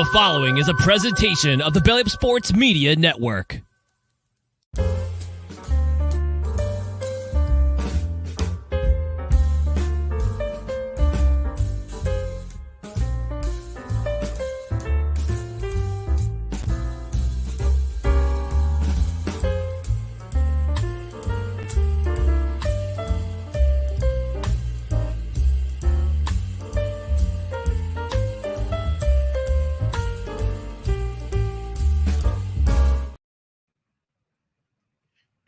The following is a presentation of the Belly Up Sports Media Network.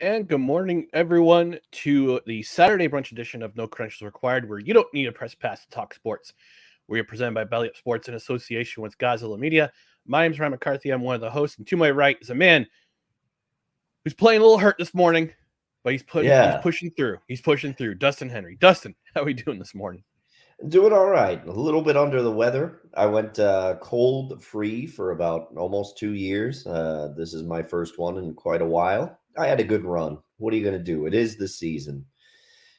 And good morning, everyone, to the Saturday brunch edition of No Credentials Required, where you don't need a press pass to talk sports. We are presented by Belly Up Sports in association with Gozilla Media. My name is Ryan McCarthy. I'm one of the hosts, and to my right is a man who's playing a little hurt this morning, but he's pushing through. He's pushing through. Dustin Henry. Dustin, how are we doing this morning? Doing all right. A little bit under the weather. I went cold-free for about almost 2 years. This is my first one in quite a while. I had a good run. What are you going to do? It is the season.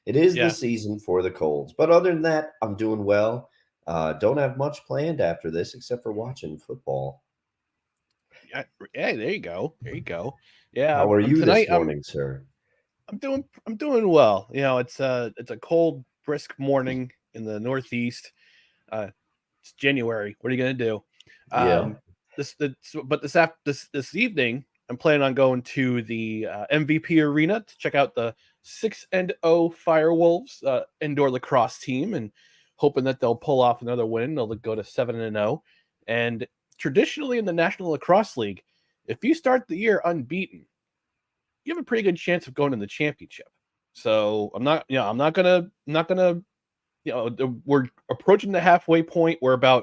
It is the season for the colds. But other than that, I'm doing well. Don't have much planned after this except for watching football. Yeah, there you go. There you go. Yeah. How are you this morning, sir? I'm doing well. You know, it's a cold, brisk morning in the Northeast. It's January. What are you going to do? This evening, I'm planning on going to the MVP Arena to check out the 6-0 Firewolves indoor lacrosse team, and hoping that they'll pull off another win. They'll go to 7-0. And traditionally in the National Lacrosse League, if you start the year unbeaten, you have a pretty good chance of going to the championship. So we're approaching the halfway point. We're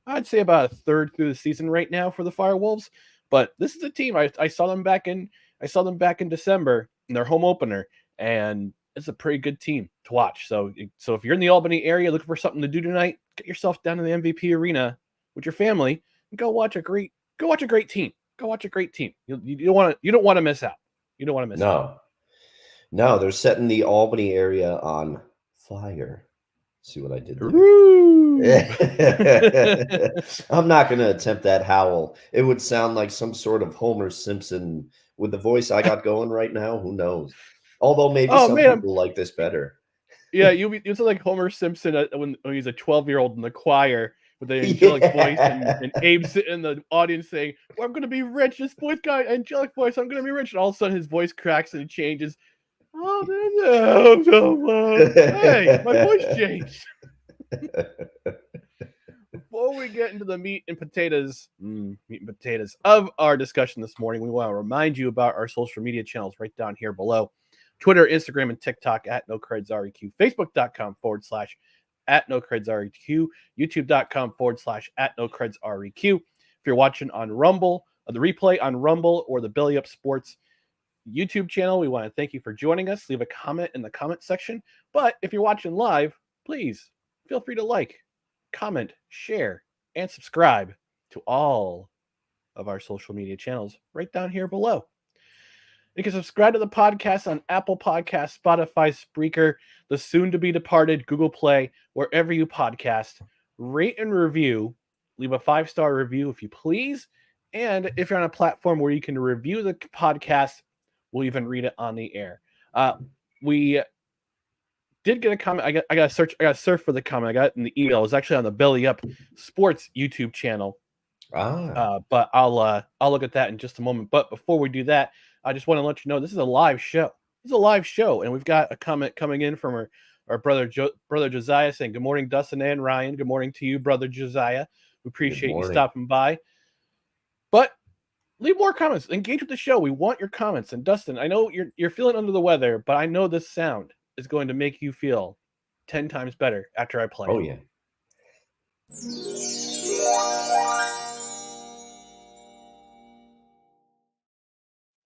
I'd say about a third through the season right now for the Firewolves. But this is a team I saw them back in December in their home opener, and it's a pretty good team to watch. So if you're in the Albany area looking for something to do tonight, get yourself down to the MVP Arena with your family and go watch a great team. Go watch a great team. You don't want to miss out. You don't want to miss out. No, they're setting the Albany area on fire. See what I did there? I'm not going to attempt that howl. It would sound like some sort of Homer Simpson with the voice I got going right now. Who knows? Although maybe people like this better. Yeah, you sound like Homer Simpson when he's a 12-year-old in the choir with the angelic voice, and Abe sitting in the audience saying, well, I'm going to be rich. This voice guy, angelic voice, I'm going to be rich. And all of a sudden his voice cracks and it changes. Hey, my voice changed. Before we get into the meat and potatoes of our discussion this morning, we want to remind you about our social media channels right down here below. Twitter, Instagram, and TikTok at NoCredsREQ, Facebook.com/@NoCredsREQ, YouTube.com/@NoCredsREQ. If you're watching on Rumble, the replay on Rumble or the Belly Up Sports YouTube channel, we want to thank you for joining us. Leave a comment in the comment section. But if you're watching live, please feel free to like, comment, share, and subscribe to all of our social media channels right down here below. You can subscribe to the podcast on Apple Podcasts, Spotify, Spreaker, the soon-to-be-departed Google Play, wherever you podcast. Rate and review. Leave a 5-star review if you please. And if you're on a platform where you can review the podcast, we'll even read it on the air. We did get a comment. I got to surf for the comment. I got it in the email. It was actually on the Belly Up Sports YouTube channel. But I'll look at that in just a moment. But before we do that, I just want to let you know this is a live show. And we've got a comment coming in from our brother Josiah saying, "Good morning, Dustin and Ryan. Good morning to you, brother Josiah. We appreciate you stopping by." But leave more comments. Engage with the show. We want your comments. And Dustin, I know you're feeling under the weather, but I know this sound is going to make you feel 10 times better after I play. Oh, yeah.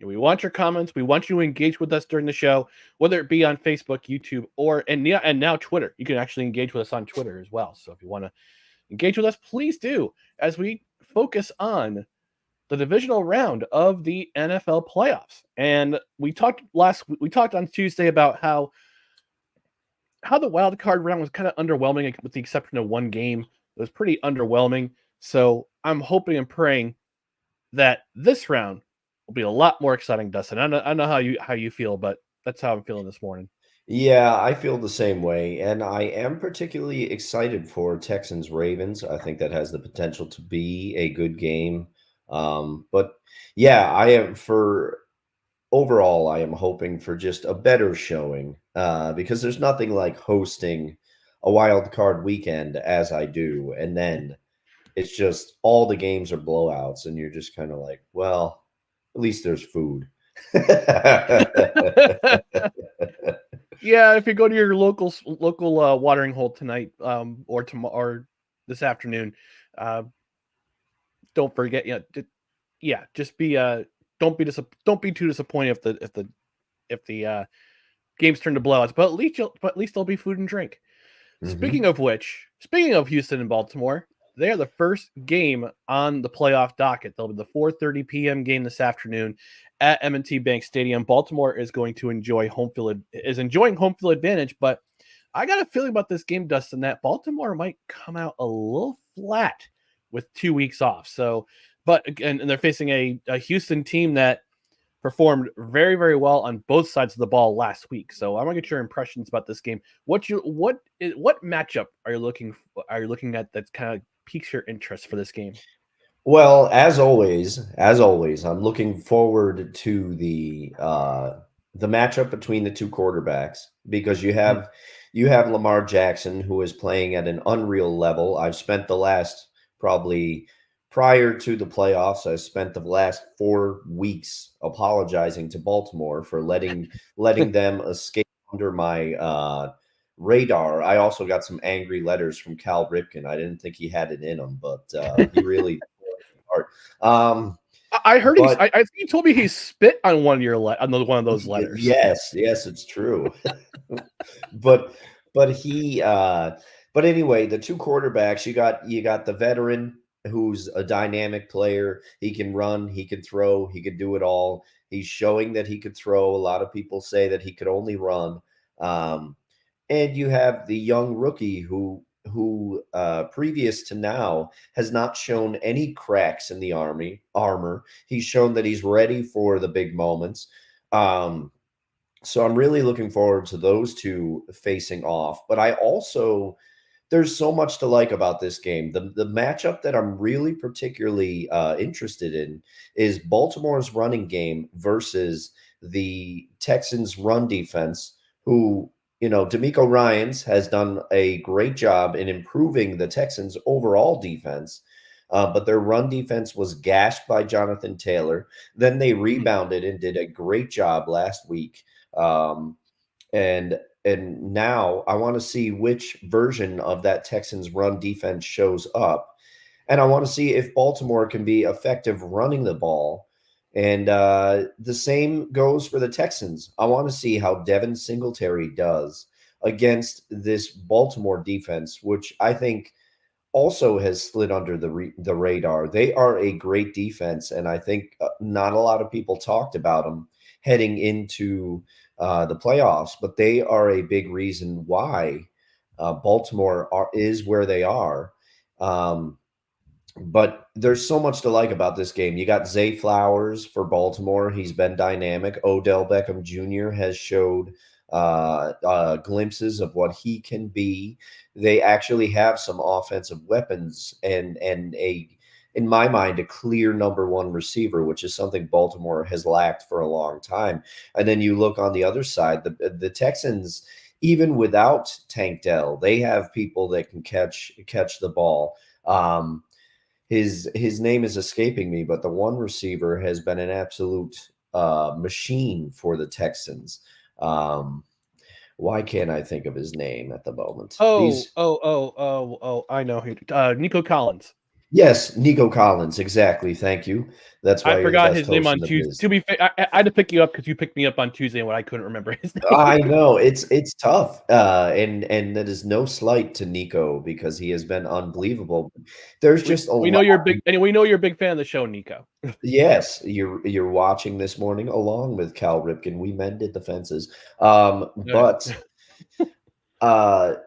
We want your comments. We want you to engage with us during the show, whether it be on Facebook, YouTube, and now Twitter. You can actually engage with us on Twitter as well. So if you want to engage with us, please do, as we focus on the divisional round of the NFL playoffs. And we talked on Tuesday about how the wild card round was kind of underwhelming, with the exception of one game. It was pretty underwhelming. So I'm hoping and praying that this round will be a lot more exciting, Dustin. I know how you feel, but that's how I'm feeling this morning. Yeah, I feel the same way, and I am particularly excited for Texans Ravens. I think that has the potential to be a good game. But yeah, I am for overall, I am hoping for just a better showing because there's nothing like hosting a wild card weekend as I do, and then it's just all the games are blowouts, and you're just kind of like, well, at least there's food. Yeah, if you go to your local watering hole tonight, or tomorrow or this afternoon, uh, don't forget, just be don't be too disappointed if the games turn to blowouts, but at least there'll be food and drink. Mhm. Speaking of Houston and Baltimore, they are the first game on the playoff docket. They'll be the 4:30 p.m. game this afternoon at M&T Bank Stadium. Baltimore is going to enjoying home field advantage, but I got a feeling about this game, Dustin, that Baltimore might come out a little flat with 2 weeks off. So, but again, and they're facing a Houston team that performed very, very well on both sides of the ball last week. So I want to get your impressions about this game. What matchup are you looking at that kind of piques your interest for this game? Well, as always, I'm looking forward to the matchup between the two quarterbacks because Mhm. you have Lamar Jackson who is playing at an unreal level. I've spent the last probably prior to the playoffs, I spent the last 4 weeks apologizing to Baltimore for letting them escape under my radar. I also got some angry letters from Cal Ripken. I didn't think he had it in him, but he really part. Um, I heard but I think you told me he spit on one of those letters. yes, it's true. but but he but anyway, the two quarterbacks, you got the veteran who's a dynamic player. He can run, he can throw, he could do it all. He's showing that he could throw. A lot of people say that he could only run. Um, and you have the young rookie who previous to now has not shown any cracks in the armor. He's shown that he's ready for the big moments. Um, so I'm really looking forward to those two facing off. But I also there's so much to like about this game. The matchup that I'm really particularly interested in is Baltimore's running game versus the Texans' run defense, who, D'Amico Ryans has done a great job in improving the Texans' overall defense. But their run defense was gashed by Jonathan Taylor. Then they Mhm. rebounded and did a great job last week. Um, and now I want to see which version of that Texans run defense shows up. And I want to see if Baltimore can be effective running the ball. And the same goes for the Texans. I want to see how Devin Singletary does against this Baltimore defense, which I think also has slid under the radar. They are a great defense, and I think not a lot of people talked about them heading into the playoffs, but they are a big reason why Baltimore is where they are. Um, but there's so much to like about this game. You got Zay Flowers for Baltimore. He's been dynamic. Odell Beckham Jr. has showed glimpses of what he can be. They actually have some offensive weapons and in my mind, a clear number one receiver, which is something Baltimore has lacked for a long time. And then you look on the other side, the Texans, even without Tank Dell, they have people that can catch the ball. His name is escaping me, but the one receiver has been an absolute machine for the Texans. Um, why can't I think of his name at the moment? I know who. Nico Collins. Yes, Nico Collins, exactly. Thank you. That's I why you're the forgot best his name host in on the Tuesday. biz. To be fair, I had to pick you up because you picked me up on Tuesday when I couldn't remember his name. I know it's tough, and that is no slight to Nico because he has been unbelievable. There's just a We lot. know you're big, and we know you're a big fan of the show, Nico. Yes, you're watching this morning along with Cal Ripken. We mended the fences. Yeah. But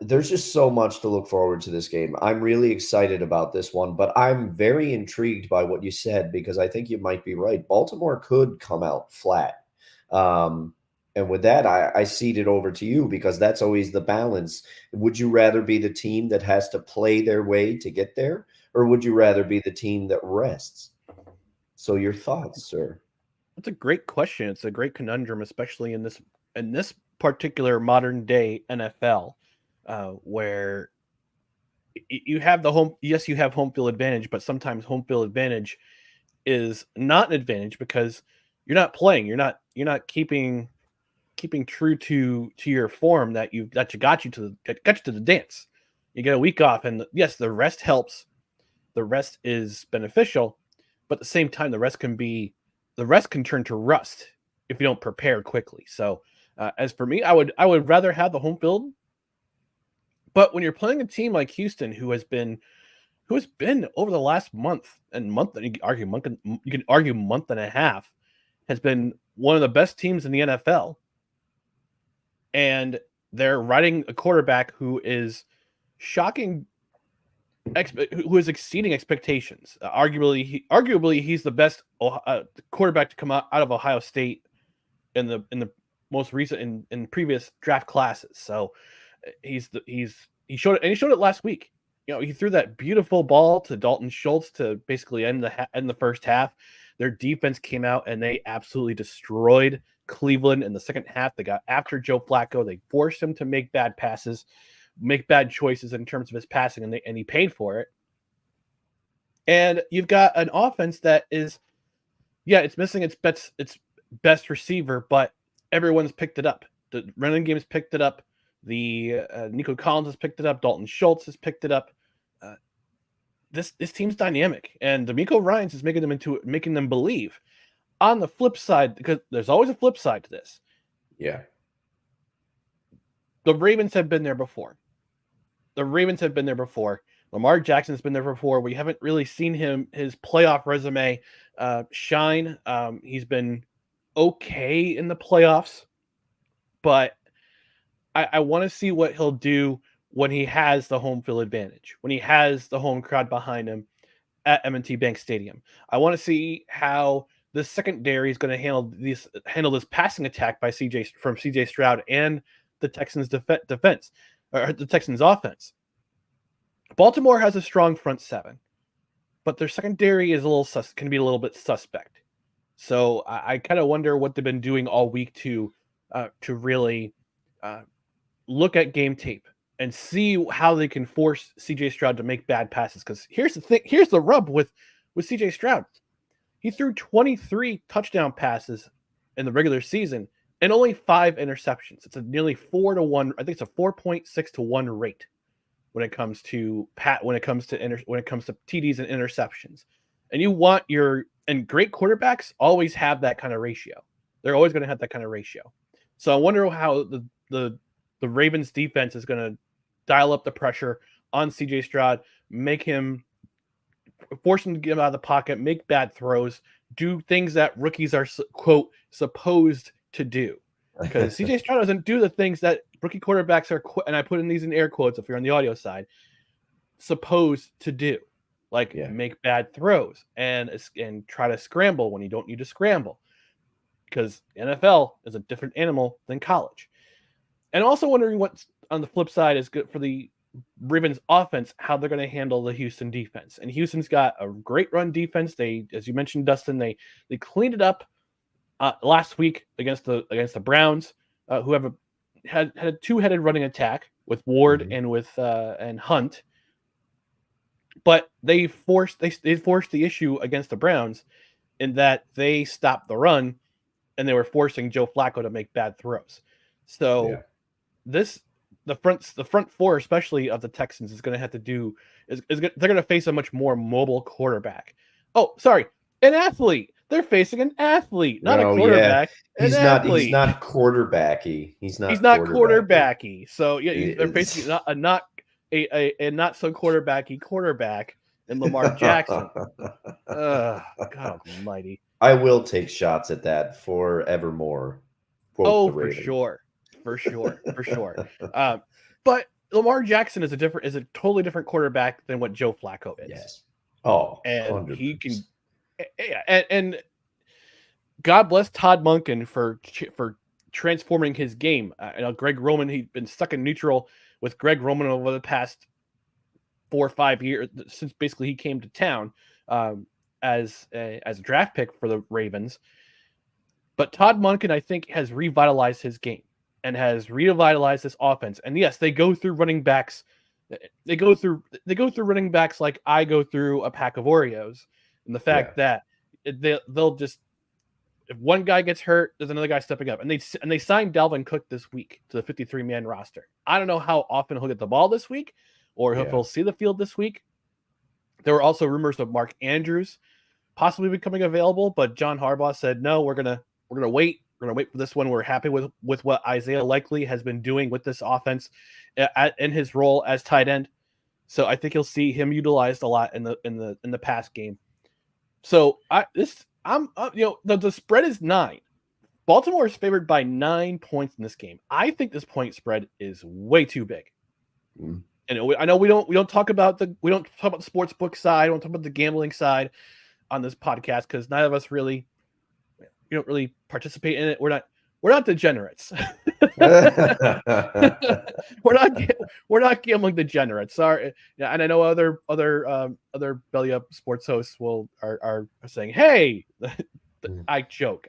There's just so much to look forward to this game. I'm really excited about this one, but I'm very intrigued by what you said because I think you might be right. Baltimore could come out flat. And with that, I cede it over to you because that's always the balance. Would you rather be the team that has to play their way to get there, or would you rather be the team that rests? So your thoughts, sir? That's a great question. It's a great conundrum, especially in this particular modern day NFL, where you have the home. Yes, you have home field advantage, but sometimes home field advantage is not an advantage because you're not playing. You're not keeping true to your form that got you to the dance. You get a week off, and yes, the rest helps. The rest is beneficial, but at the same time, the rest can turn to rust if you don't prepare quickly. So, as for me, I would rather have the home field. But when you're playing a team like Houston, who has been over the last month, you can argue month and a half, has been one of the best teams in the NFL, and they're riding a quarterback who is shocking, who is exceeding expectations. Arguably, he's the best quarterback to come out of Ohio State in the most recent in previous draft classes. So he showed it last week. He threw that beautiful ball to Dalton Schultz to basically end the first half. Their defense came out and they absolutely destroyed Cleveland in the second half. They got after Joe Flacco. They forced him to make bad passes, make bad choices in terms of his passing, and he paid for it. And you've got an offense that is, it's missing its best receiver, but everyone's picked it up. The running game has picked it up. The Nico Collins has picked it up. Dalton Schultz has picked it up. This team's dynamic, and D'Amico Ryans is making them believe. On the flip side, because there's always a flip side to this. Yeah. The Ravens have been there before. Lamar Jackson's been there before. We haven't really seen his playoff resume shine. He's been okay in the playoffs, but I want to see what he'll do when he has the home field advantage, when he has the home crowd behind him at M&T Bank Stadium. I want to see how the secondary is going to handle this passing attack by CJ Stroud and the Texans defense, or the Texans offense. Baltimore has a strong front seven, but their secondary is can be a little bit suspect. So I kind of wonder what they've been doing all week to really look at game tape and see how they can force CJ Stroud to make bad passes. Because here's the rub with CJ Stroud. He threw 23 touchdown passes in the regular season and only 5 interceptions. It's a nearly 4-to-1. I think it's a 4.6-to-1 rate when it comes to TDs and interceptions. And great quarterbacks always have that kind of ratio. They're always going to have that kind of ratio. So I wonder how the Ravens defense is going to dial up the pressure on CJ Stroud, force him to get him out of the pocket, make bad throws, do things that rookies are, quote, supposed to do. Because CJ Stroud doesn't do the things that rookie quarterbacks are, and I put in these in air quotes if you're on the audio side, supposed to do. Like make bad throws and try to scramble when you don't need to scramble. Because NFL is a different animal than college. And also wondering what on the flip side is good for the Ravens offense, how they're going to handle the Houston defense. And Houston's got a great run defense. They, as you mentioned, Dustin, they cleaned it up last week against the Browns, who had a two-headed running attack with Ward and with and Hunt. But they forced the issue against the Browns in that they stopped the run and they were forcing Joe Flacco to make bad throws. So the front four, especially of the Texans, is going to have to do they're going to face a much more mobile quarterback. Oh, sorry, an athlete. They're facing an athlete, not a quarterback. Yeah. He's not quarterbacky. He's not quarterbacky. So they're facing a not so quarterbacky quarterback in Lamar Jackson. God almighty. I will take shots at that forevermore. For sure. But Lamar Jackson is a totally different quarterback than what Joe Flacco is. Yes. Oh, And 100%. he can, and God bless Todd Monken for transforming his game. Greg Roman, he'd been stuck in neutral with Greg Roman over the past 4 or 5 years since basically he came to town as a draft pick for the Ravens. But Todd Monken, I think, has revitalized his game and has revitalized this offense. And yes, they go through running backs. They go through running backs like I go through a pack of Oreos. And the fact that they'll just, if one guy gets hurt, there's another guy stepping up. And they signed Dalvin Cook this week to the 53-man roster. I don't know how often he'll get the ball this week or if he'll see the field this week. There were also rumors of Mark Andrews possibly becoming available, but John Harbaugh said, no, we're gonna wait. We're gonna wait for this one. We're happy with what Isaiah Likely has been doing with this offense in his role as tight end. So I think you'll see him utilized a lot in the pass game. So the spread is 9. Baltimore is favored by 9 points in this game. I think this point spread is way too big. Mm. And I know we don't talk about the sports book side. We don't talk about the gambling side on this podcast because neither of us really don't really participate in it. We're not degenerates. we're not gambling degenerates. Sorry. Yeah, and I know other belly up sports hosts are saying, "Hey, I joke."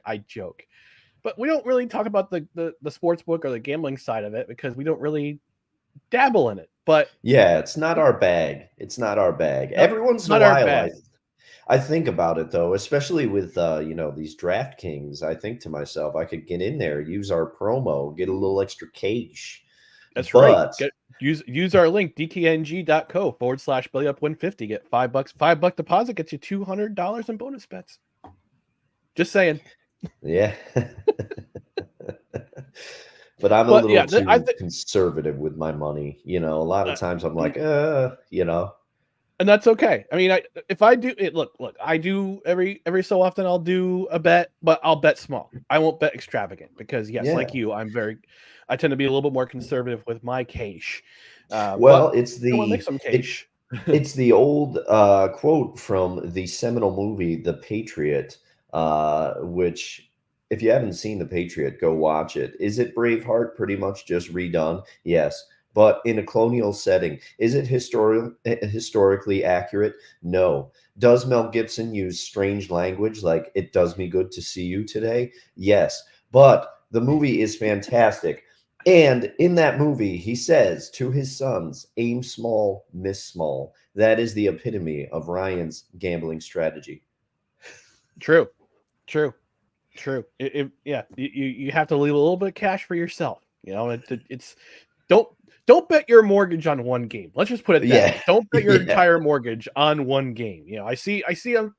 But we don't really talk about the sports book or the gambling side of it because we don't really dabble in it. But yeah, it's not our bag. It's not our bag. Every once in a while, I think about it though, especially with these DraftKings. I think to myself, I could get in there, use our promo, get a little extra cash. That's right. Use our link dkng.co/bellyup150. Get $5 deposit gets you $200 in bonus bets. Just saying. Yeah. But I'm a little too conservative with my money. A lot of times I'm like, And that's okay. I mean, if I do it, look, I do every so often I'll do a bet, but I'll bet small. I won't bet extravagant because like you, I tend to be a little bit more conservative with my cash. It's make some cash. It's the old quote from the seminal movie, The Patriot, which, if you haven't seen The Patriot, go watch it. Is it Braveheart pretty much just redone? Yes. But in a colonial setting, is it historically accurate? No. Does Mel Gibson use strange language like "it does me good to see you today"? Yes. But the movie is fantastic. And in that movie, he says to his sons, aim small, miss small. That is the epitome of Ryan's gambling strategy. True. You have to leave a little bit of cash for yourself. It's don't bet your mortgage on one game. Let's just put it that way. Don't bet your entire mortgage on one game. I see on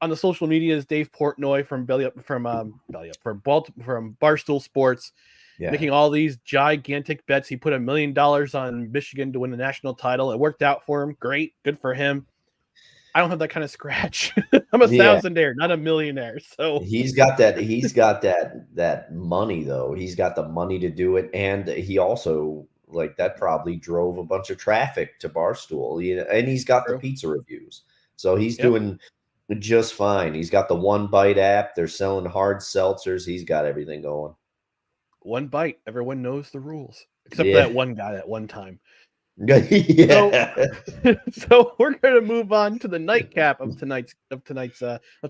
the social medias Dave Portnoy from Barstool Sports making all these gigantic bets. He put $1 million on Michigan to win the national title. It worked out for him. Great, good for him. I don't have that kind of scratch. I'm a thousandaire, not a millionaire. So he's got that money though. He's got the money to do it, and he also that probably drove a bunch of traffic to Barstool. And he's got the pizza reviews, so he's doing just fine. He's got the One Bite app. They're selling hard seltzers. He's got everything going. One bite. Everyone knows the rules except for that one guy at one time. So we're going to move on to the nightcap of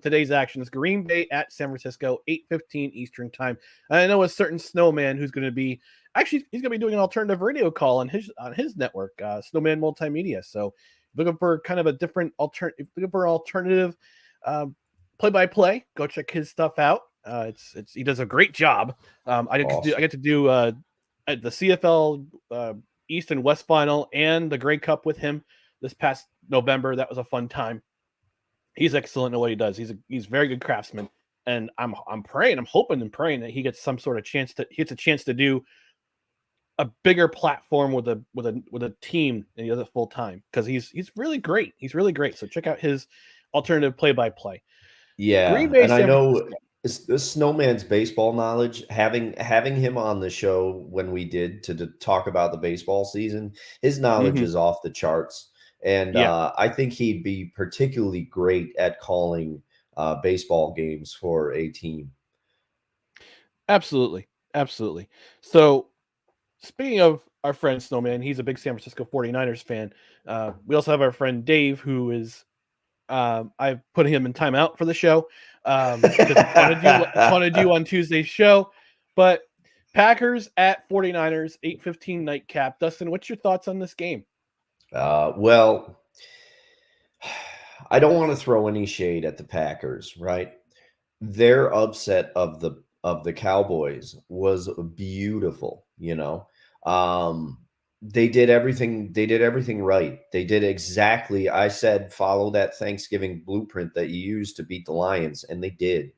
today's actions. Green Bay at San Francisco, 8:15 Eastern time. And I know a certain snowman who's going to be he's going to be doing an alternative radio call on his network, Snowman Multimedia. So looking for kind of a different alternative play-by-play, go check his stuff out. He does a great job. I get to do at the CFL East and West Final and the Grey Cup with him this past November. That was a fun time. He's excellent in what he does. He's a very good craftsman, and I'm hoping and praying that he gets some sort of chance to do a bigger platform with a team and he does it full time because he's really great. He's really great. So check out his alternative play-by-play. Yeah, Green Bay, and I know The Snowman's baseball knowledge, having him on the show when we did to talk about the baseball season, his knowledge Hmm. is off the charts, and Yeah, I think he'd be particularly great at calling baseball games for a team. absolutely. Absolutely. So, speaking of our friend Snowman, he's a big San Francisco 49ers fan. We also have our friend Dave, who is I've put him in timeout for the show because it's fun to do on Tuesday's show. But Packers at 49ers, 8:15 nightcap. Dustin, what's your thoughts on this game? Well, I don't want to throw any shade at the Packers, right? Their upset of the Cowboys was beautiful, you know. Um, they did everything right. They did exactly I said follow that Thanksgiving blueprint that you used to beat the Lions, and they did.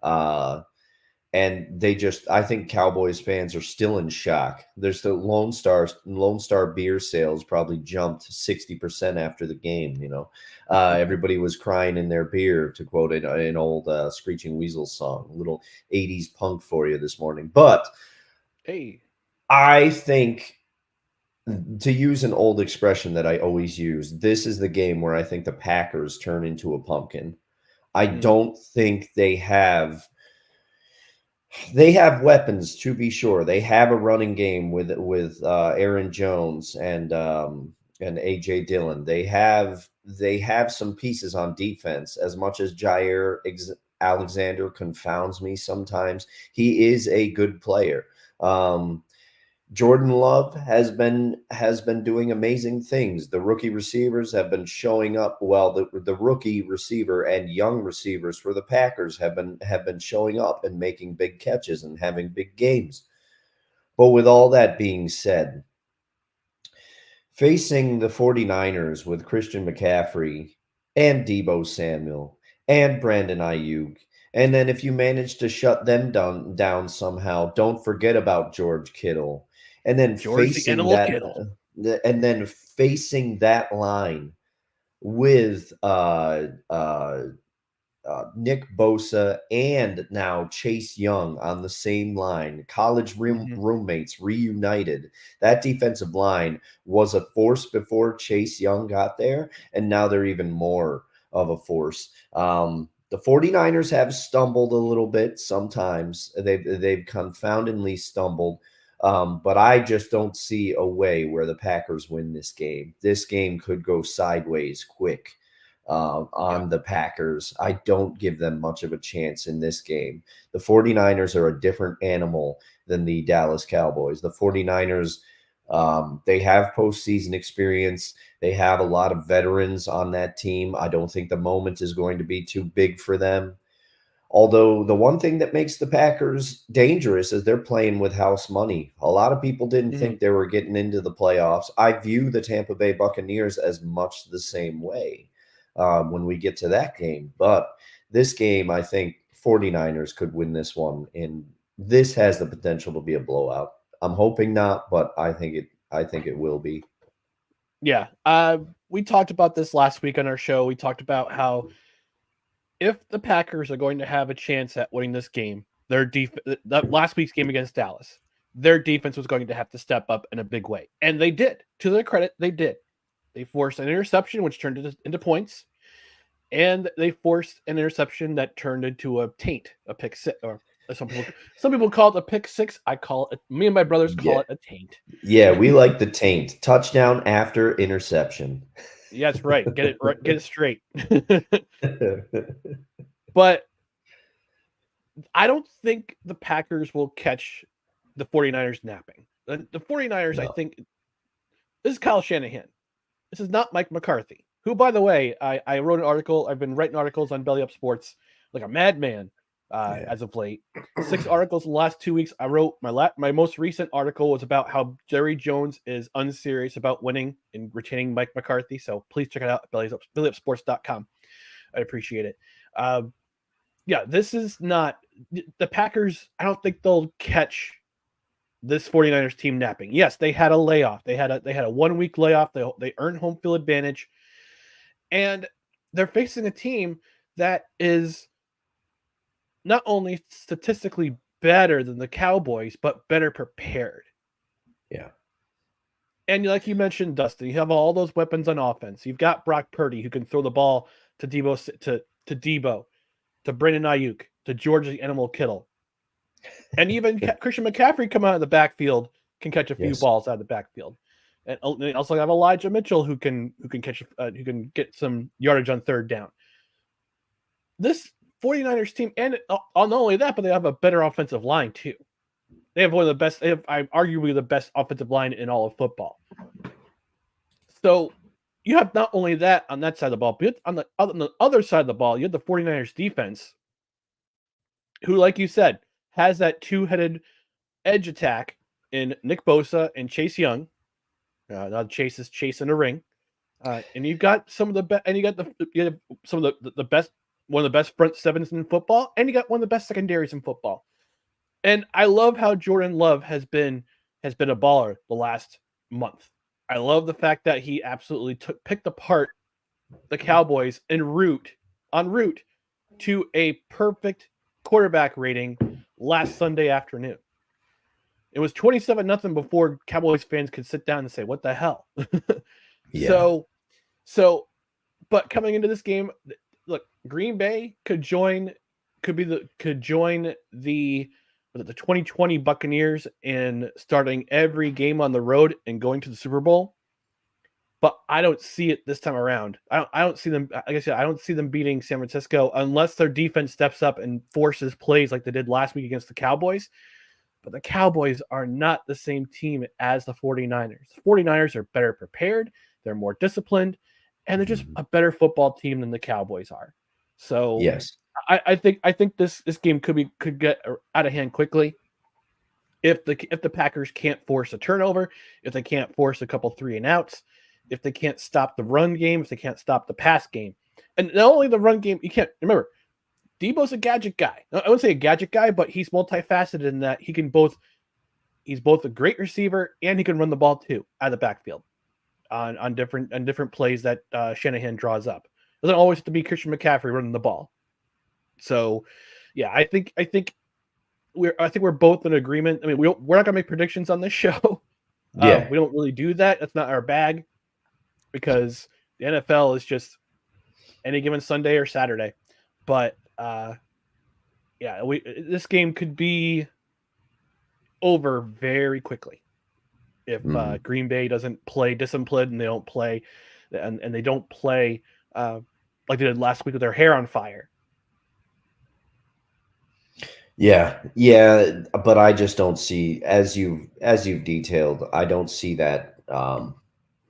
Uh and they just I think Cowboys fans are still in shock. There's the Lone Star beer sales probably jumped 60% after the game, you know. Everybody was crying in their beer, to quote an old Screeching Weasel song. A little 80s punk for you this morning. But Hey. I think, to use an old expression that I always use, this is the game where I think the Packers turn into a pumpkin. I Mm, don't think they have weapons, to be sure. They have a running game with Aaron Jones and AJ Dillon. They have some pieces on defense. As much as Alexander confounds me sometimes, he is a good player. Um, Jordan Love has been doing amazing things. The rookie receivers have been showing up well. The rookie receiver and young receivers for the Packers have been showing up and making big catches and having big games. But with all that being said, facing the 49ers with Christian McCaffrey and Debo Samuel and Brandon Ayuk, and then if you manage to shut them down somehow, don't forget about George Kittle. And then George the Animal Kittle. facing that line with Nick Bosa and now Chase Young on the same line, Hmm. roommates reunited. That defensive line was a force before Chase Young got there, and now they're even more of a force. The 49ers have stumbled a little bit sometimes. They've confoundingly stumbled. But I just don't see a way where the Packers win this game. This game could go sideways quick Yeah. on the Packers. I don't give them much of a chance in this game. The 49ers are a different animal than the Dallas Cowboys. The 49ers, they have postseason experience. They have a lot of veterans on that team. I don't think the moment is going to be too big for them. Although the one thing that makes the Packers dangerous is they're playing with house money. A lot of people didn't Hmm. think they were getting into the playoffs. I view the Tampa Bay Buccaneers as much the same way when we get to that game. But this game, I think 49ers could win this one, and this has the potential to be a blowout. I'm hoping not, but I think it will be. Yeah. We talked about this last week on our show. We talked about how if the Packers are going to have a chance at winning this game, that last week's game against Dallas, their defense was going to have to step up in a big way. And they did. To their credit, they did. They forced an interception, which turned into points, and they forced an interception that turned into a taint, a pick six, or some people call it a pick six. I call it. Me and my brothers call Yeah. it a taint. Yeah, we like the taint. Touchdown after interception. Yeah, that's right. Get it right. Get it straight. But I don't think the Packers will catch the 49ers napping. The 49ers, I No. think, this is Kyle Shanahan. This is not Mike McCarthy, who, by the way, I wrote an article. I've been writing articles on Belly Up Sports like a madman Yeah. as of late. 6 articles in the last 2 weeks. I wrote my most recent article was about how Jerry Jones is unserious about winning and retaining Mike McCarthy. So please check it out at bellyupsports.com. I'd appreciate it. Yeah, this is not the Packers. I don't think they'll catch this 49ers team napping. Yes, they had a layoff. They had a 1 week layoff. They earned home field advantage, and they're facing a team that is not only statistically better than the Cowboys, but better prepared. Yeah. And like you mentioned, Dustin, you have all those weapons on offense. You've got Brock Purdy who can throw the ball to Debo, to Brandon Ayuk, to George the Animal Kittle, and even Christian McCaffrey come out of the backfield can catch a few Yes. balls out of the backfield. And they also have Elijah Mitchell who can catch who can get some yardage on third down. This 49ers team, and not only that, but they have a better offensive line too. They have one of the best. They have arguably the best offensive line in all of football. So you have not only that on that side of the ball, but on the other side of the ball, you have the 49ers defense, who, like you said, has that two-headed edge attack in Nick Bosa and Chase Young. Now Chase is chasing a ring, and you've got some of the best, and you have some of the best, one of the best front sevens in football, and you got one of the best secondaries in football. And I love how Jordan Love has been a baller the last month. I love the fact that he absolutely picked apart the Cowboys en route to a perfect quarterback rating last Sunday afternoon. It was 27-0 before Cowboys fans could sit down and say, "What the hell?" Yeah. But coming into this game, look, Green Bay could join the 2020 Buccaneers in starting every game on the road and going to the Super Bowl. But I don't see it this time around. I don't see them. Like I said, I don't see them beating San Francisco unless their defense steps up and forces plays like they did last week against the Cowboys. But the Cowboys are not the same team as the 49ers. The 49ers are better prepared. They're more disciplined, and they're just a better football team than the Cowboys are. So Yes. I think this game could get out of hand quickly if the Packers can't force a turnover, if they can't force a couple 3-and-outs, if they can't stop the run game, if they can't stop the pass game. And not only the run game, you can't remember, Debo's a gadget guy. I wouldn't say a gadget guy, but he's multifaceted in that he's both a great receiver and he can run the ball too out of the backfield on different plays that Shanahan draws up. It doesn't always have to be Christian McCaffrey running the ball. So, yeah, I think we're both in agreement. I mean, we're not gonna make predictions on this show. Yeah. We don't really do that. That's not our bag because the NFL is just any given Sunday or Saturday. But this game could be over very quickly if Green Bay doesn't play disciplined and they don't play and they don't play like they did last week with their hair on fire. Yeah, but I just don't see, as you've detailed, I don't see that.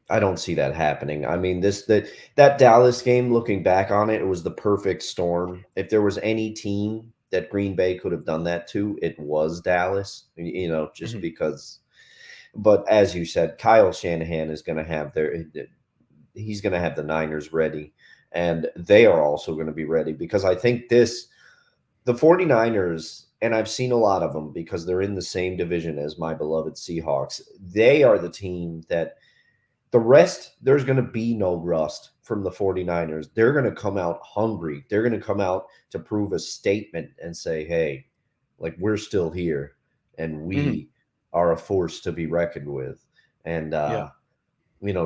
I don't see that happening. I mean, that Dallas game, looking back on it, it was the perfect storm. If there was any team that Green Bay could have done that to, it was Dallas. Just because. But as you said, Kyle Shanahan is going to have he's going to have the Niners ready, and they are also going to be ready because I think the 49ers, and I've seen a lot of them because they're in the same division as my beloved Seahawks. They are the team that the rest, there's going to be no rust from the 49ers. They're going to come out hungry. They're going to come out to prove a statement and say, hey, like, we're still here and we are a force to be reckoned with. And,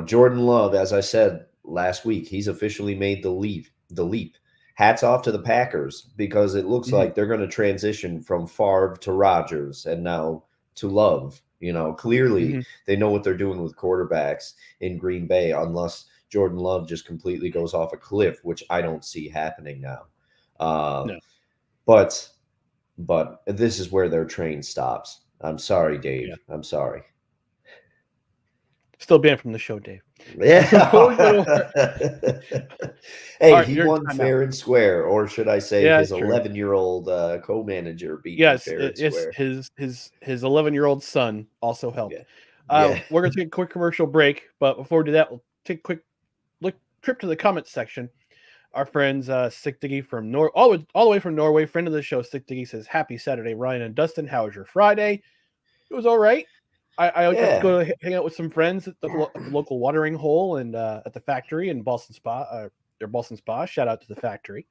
Jordan Love, as I said last week, he's officially made the leap. Hats off to the Packers because it looks like they're going to transition from Favre to Rodgers and now to Love. Clearly they know what they're doing with quarterbacks in Green Bay, unless Jordan Love just completely goes off a cliff, which I don't see happening now. No. But this is where their train stops. I'm sorry, Dave. Yeah. I'm sorry. Still banned from the show, Dave. Yeah. Hey, right, he won fair and square, or should I say his 11-year-old co-manager beat him fair and square. His 11-year-old son also helped. Yeah. We're going to take a quick commercial break, but before we do that, we'll take a quick trip to the comments section. Our friends Sick Diggy from all the way from Norway, friend of the show, Sick Diggy says, "Happy Saturday, Ryan and Dustin. How was your Friday?" It was all right. I got to go hang out with some friends at the local watering hole and at the factory in Boston Spa. Shout out to the factory.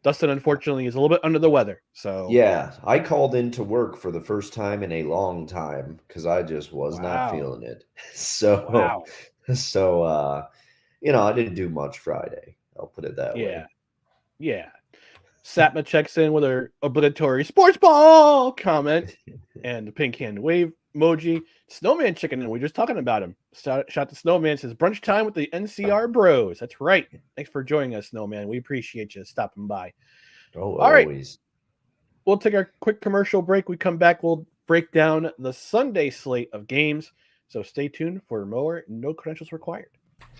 Dustin, unfortunately, is a little bit under the weather. So Yeah, I called into work for the first time in a long time because I just was not wow, feeling it. So, wow, so I didn't do much Friday. I'll put it that yeah, way. yeah. Satma checks in with her obligatory sports ball comment and the pink hand wave emoji. Snowman checking in. We are just talking about him. Shout to Snowman. Says brunch time with the NCR bros. That's right. Thanks for joining us, Snowman. We appreciate you stopping by. Oh, All right. always. We'll take our quick commercial break. We come back. We'll break down the Sunday slate of games. So stay tuned for more No Credentials Required.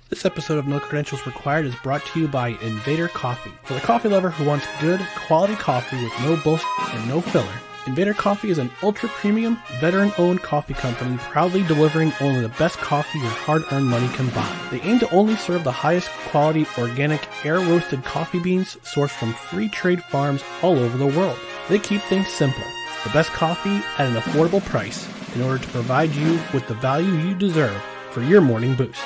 This episode of No Credentials Required is brought to you by Invader Coffee. For the coffee lover who wants good, quality coffee with no bullshit and no filler, Invader Coffee is an ultra-premium, veteran-owned coffee company proudly delivering only the best coffee your hard-earned money can buy. They aim to only serve the highest quality, organic, air-roasted coffee beans sourced from free trade farms all over the world. They keep things simple. The best coffee at an affordable price in order to provide you with the value you deserve for your morning boost.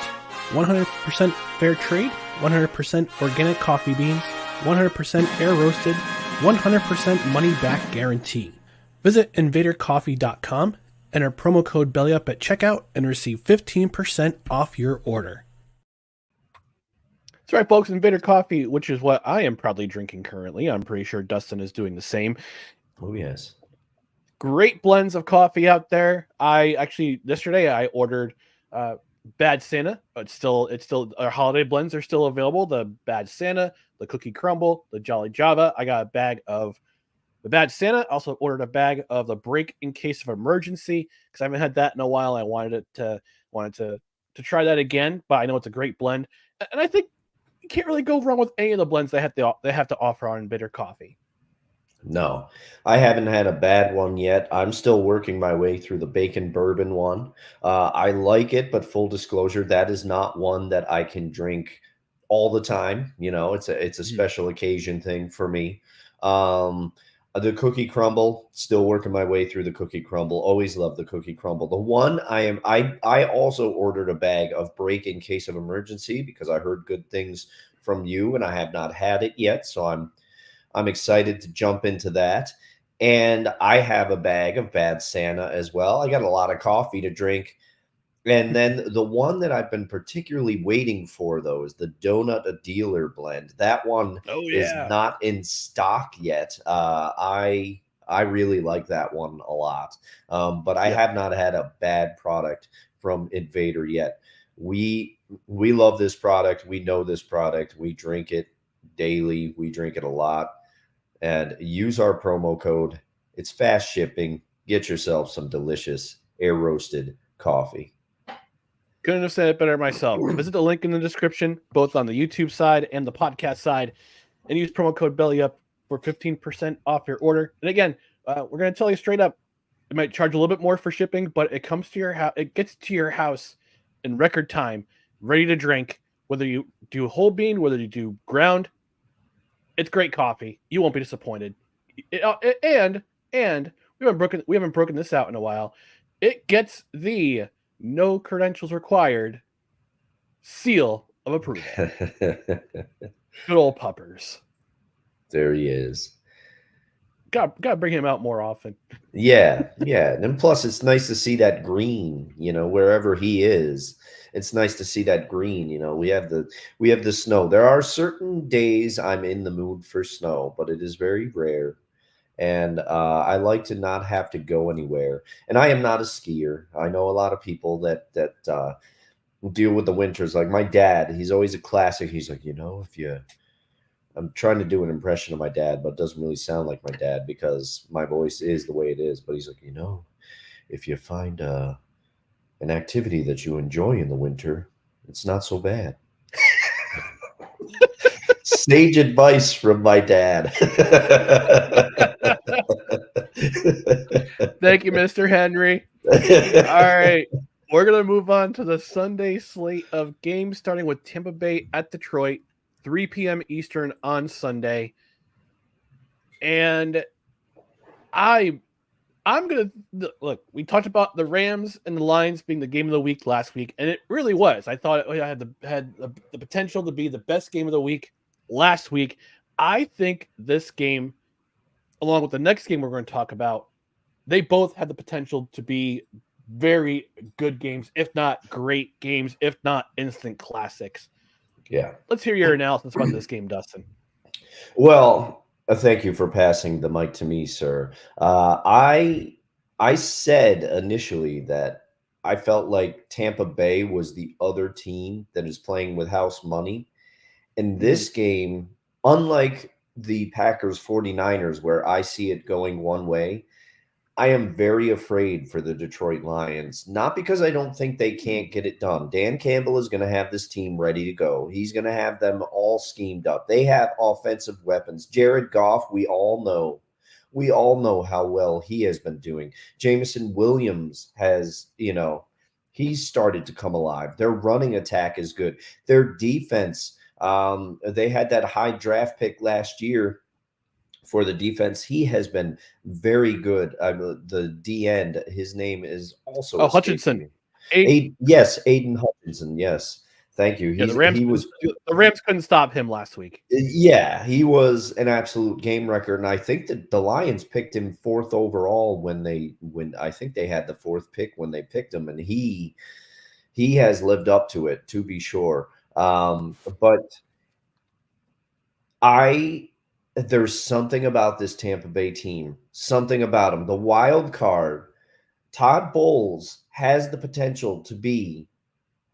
100% fair trade, 100% organic coffee beans, 100% air roasted, 100% money back guarantee. Visit invadercoffee.com, enter promo code BELLYUP at checkout, and receive 15% off your order. That's right, folks. Invader Coffee, which is what I am proudly drinking currently. I'm pretty sure Dustin is doing the same. Oh, yes. Great blends of coffee out there. Yesterday I ordered Bad Santa. It's still our holiday blends are still available. The Bad Santa, the Cookie Crumble, the Jolly Java. I got a bag of the Bad Santa. Also ordered a bag of the Break in Case of Emergency because I haven't had that in a while. I wanted to try that again, but I know it's a great blend, and I think you can't really go wrong with any of the blends they have to offer on Bitter Coffee. No, I haven't had a bad one yet. I'm still working my way through the bacon bourbon one. I like it, but full disclosure, that is not one that I can drink all the time. It's a special occasion thing for me. The cookie crumble, still working my way through the cookie crumble. Always love the cookie crumble. The one I also ordered a bag of Break in Case of Emergency because I heard good things from you and I have not had it yet. So I'm excited to jump into that. And I have a bag of Bad Santa as well. I got a lot of coffee to drink. And then the one that I've been particularly waiting for, though, is the Donut Dealer blend. That one is not in stock yet. I really like that one a lot. But I have not had a bad product from Invader yet. We love this product. We know this product. We drink it daily. We drink it a lot. And use our promo code. It's fast shipping. Get yourself some delicious air roasted coffee. Couldn't have said it better myself. Visit the link in the description, both on the YouTube side and the podcast side, and use promo code BELLYUP for 15% off your order. And again, we're going to tell you straight up, it might charge a little bit more for shipping, but it comes to your house. It gets to your house in record time, ready to drink. Whether you do whole bean, whether you do ground, it's great coffee. You won't be disappointed. And we haven't broken this out in a while. It gets the No Credentials Required seal of approval. Good old Puppers. There he is. Gotta bring him out more often. Yeah. And plus, it's nice to see that green, wherever he is. It's nice to see that green. We have the snow. There are certain days I'm in the mood for snow, but it is very rare. And I like to not have to go anywhere. And I am not a skier. I know a lot of people that deal with the winters. Like my dad, he's always a classic. He's like, I'm trying to do an impression of my dad, but it doesn't really sound like my dad because my voice is the way it is. But he's like, if you find an activity that you enjoy in the winter, it's not so bad. Sage advice from my dad. Thank you, Mr. Henry. All right. We're going to move on to the Sunday slate of games, starting with Tampa Bay at Detroit, 3 p.m. Eastern on Sunday. And I'm going to look, we talked about the Rams and the Lions being the game of the week last week, and it really was. I thought it had the potential to be the best game of the week last week. I think this game, along with the next game we're going to talk about, they both have the potential to be very good games, if not great games, if not instant classics. Yeah. Let's hear your analysis about this game, Dustin. Well, thank you for passing the mic to me, sir. I said initially that I felt like Tampa Bay was the other team that is playing with house money. In Mhm. this game, unlike the Packers 49ers, where I see it going one way, I am very afraid for the Detroit Lions, not because I don't think they can't get it done. Dan Campbell is going to have this team ready to go. He's going to have them all schemed up. They have offensive weapons. Jared Goff, we all know. We all know how well he has been doing. Jameson Williams has, he's started to come alive. Their running attack is good. Their defense, they had that high draft pick last year for the defense. He has been very good. The D end, his name is also Oh, escaping Hutchinson. me. Yes, Aiden Hutchinson. Yes, thank you. Yeah, the He was. Rams couldn't stop him last week. Yeah, he was an absolute game wrecker, and I think that the Lions picked him fourth overall when I think they had the fourth pick when they picked him, and he has lived up to it, to be sure. But I there's something about this Tampa Bay team, something about them. The wild card, Todd Bowles has the potential to be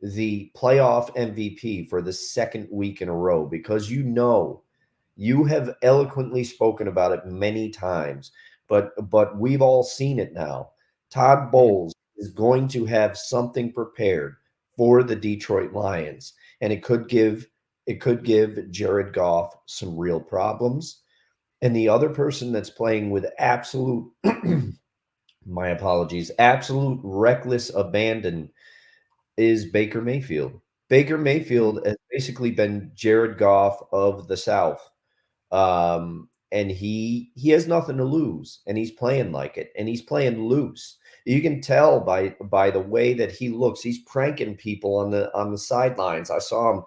the playoff MVP for the second week in a row because you have eloquently spoken about it many times, but we've all seen it now. Todd Mhm. Bowles is going to have something prepared for the Detroit Lions, and it could give Jared Goff some real problems. And the other person that's playing with absolute my apologies, absolute reckless abandon is Baker Mayfield. Baker Mhm. Mayfield has basically been Jared Goff of the South. And he has nothing to lose, and he's playing like it, and he's playing loose. You can tell by the way that he looks. He's pranking people on the sidelines. I saw him.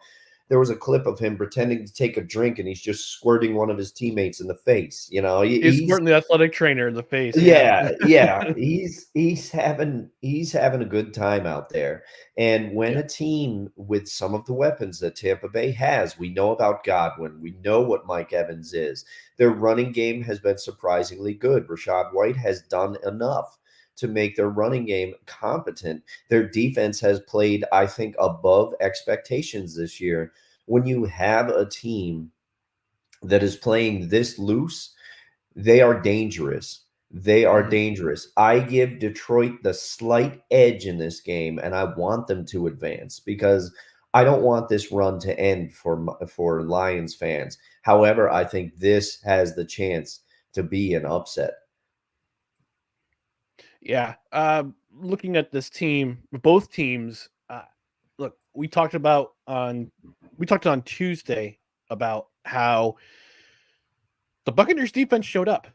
There was a clip of him pretending to take a drink, and he's just squirting one of his teammates in the face. He's He's squirting the athletic trainer in the face. Yeah. yeah. He's having a good time out there. And when Yeah. a team with some of the weapons that Tampa Bay has, we know about Godwin, we know what Mike Evans is. Their running game has been surprisingly good. Rashad White has done enough to make their running game competent. Their defense has played, I think, above expectations this year. When you have a team that is playing this loose, they are dangerous. They are Mhm. dangerous. I give Detroit the slight edge in this game, and I want them to advance because I don't want this run to end for Lions fans. However, I think this has the chance to be an upset. Yeah. Looking at this team, both teams. Look, we talked on Tuesday about how the Buccaneers defense showed up,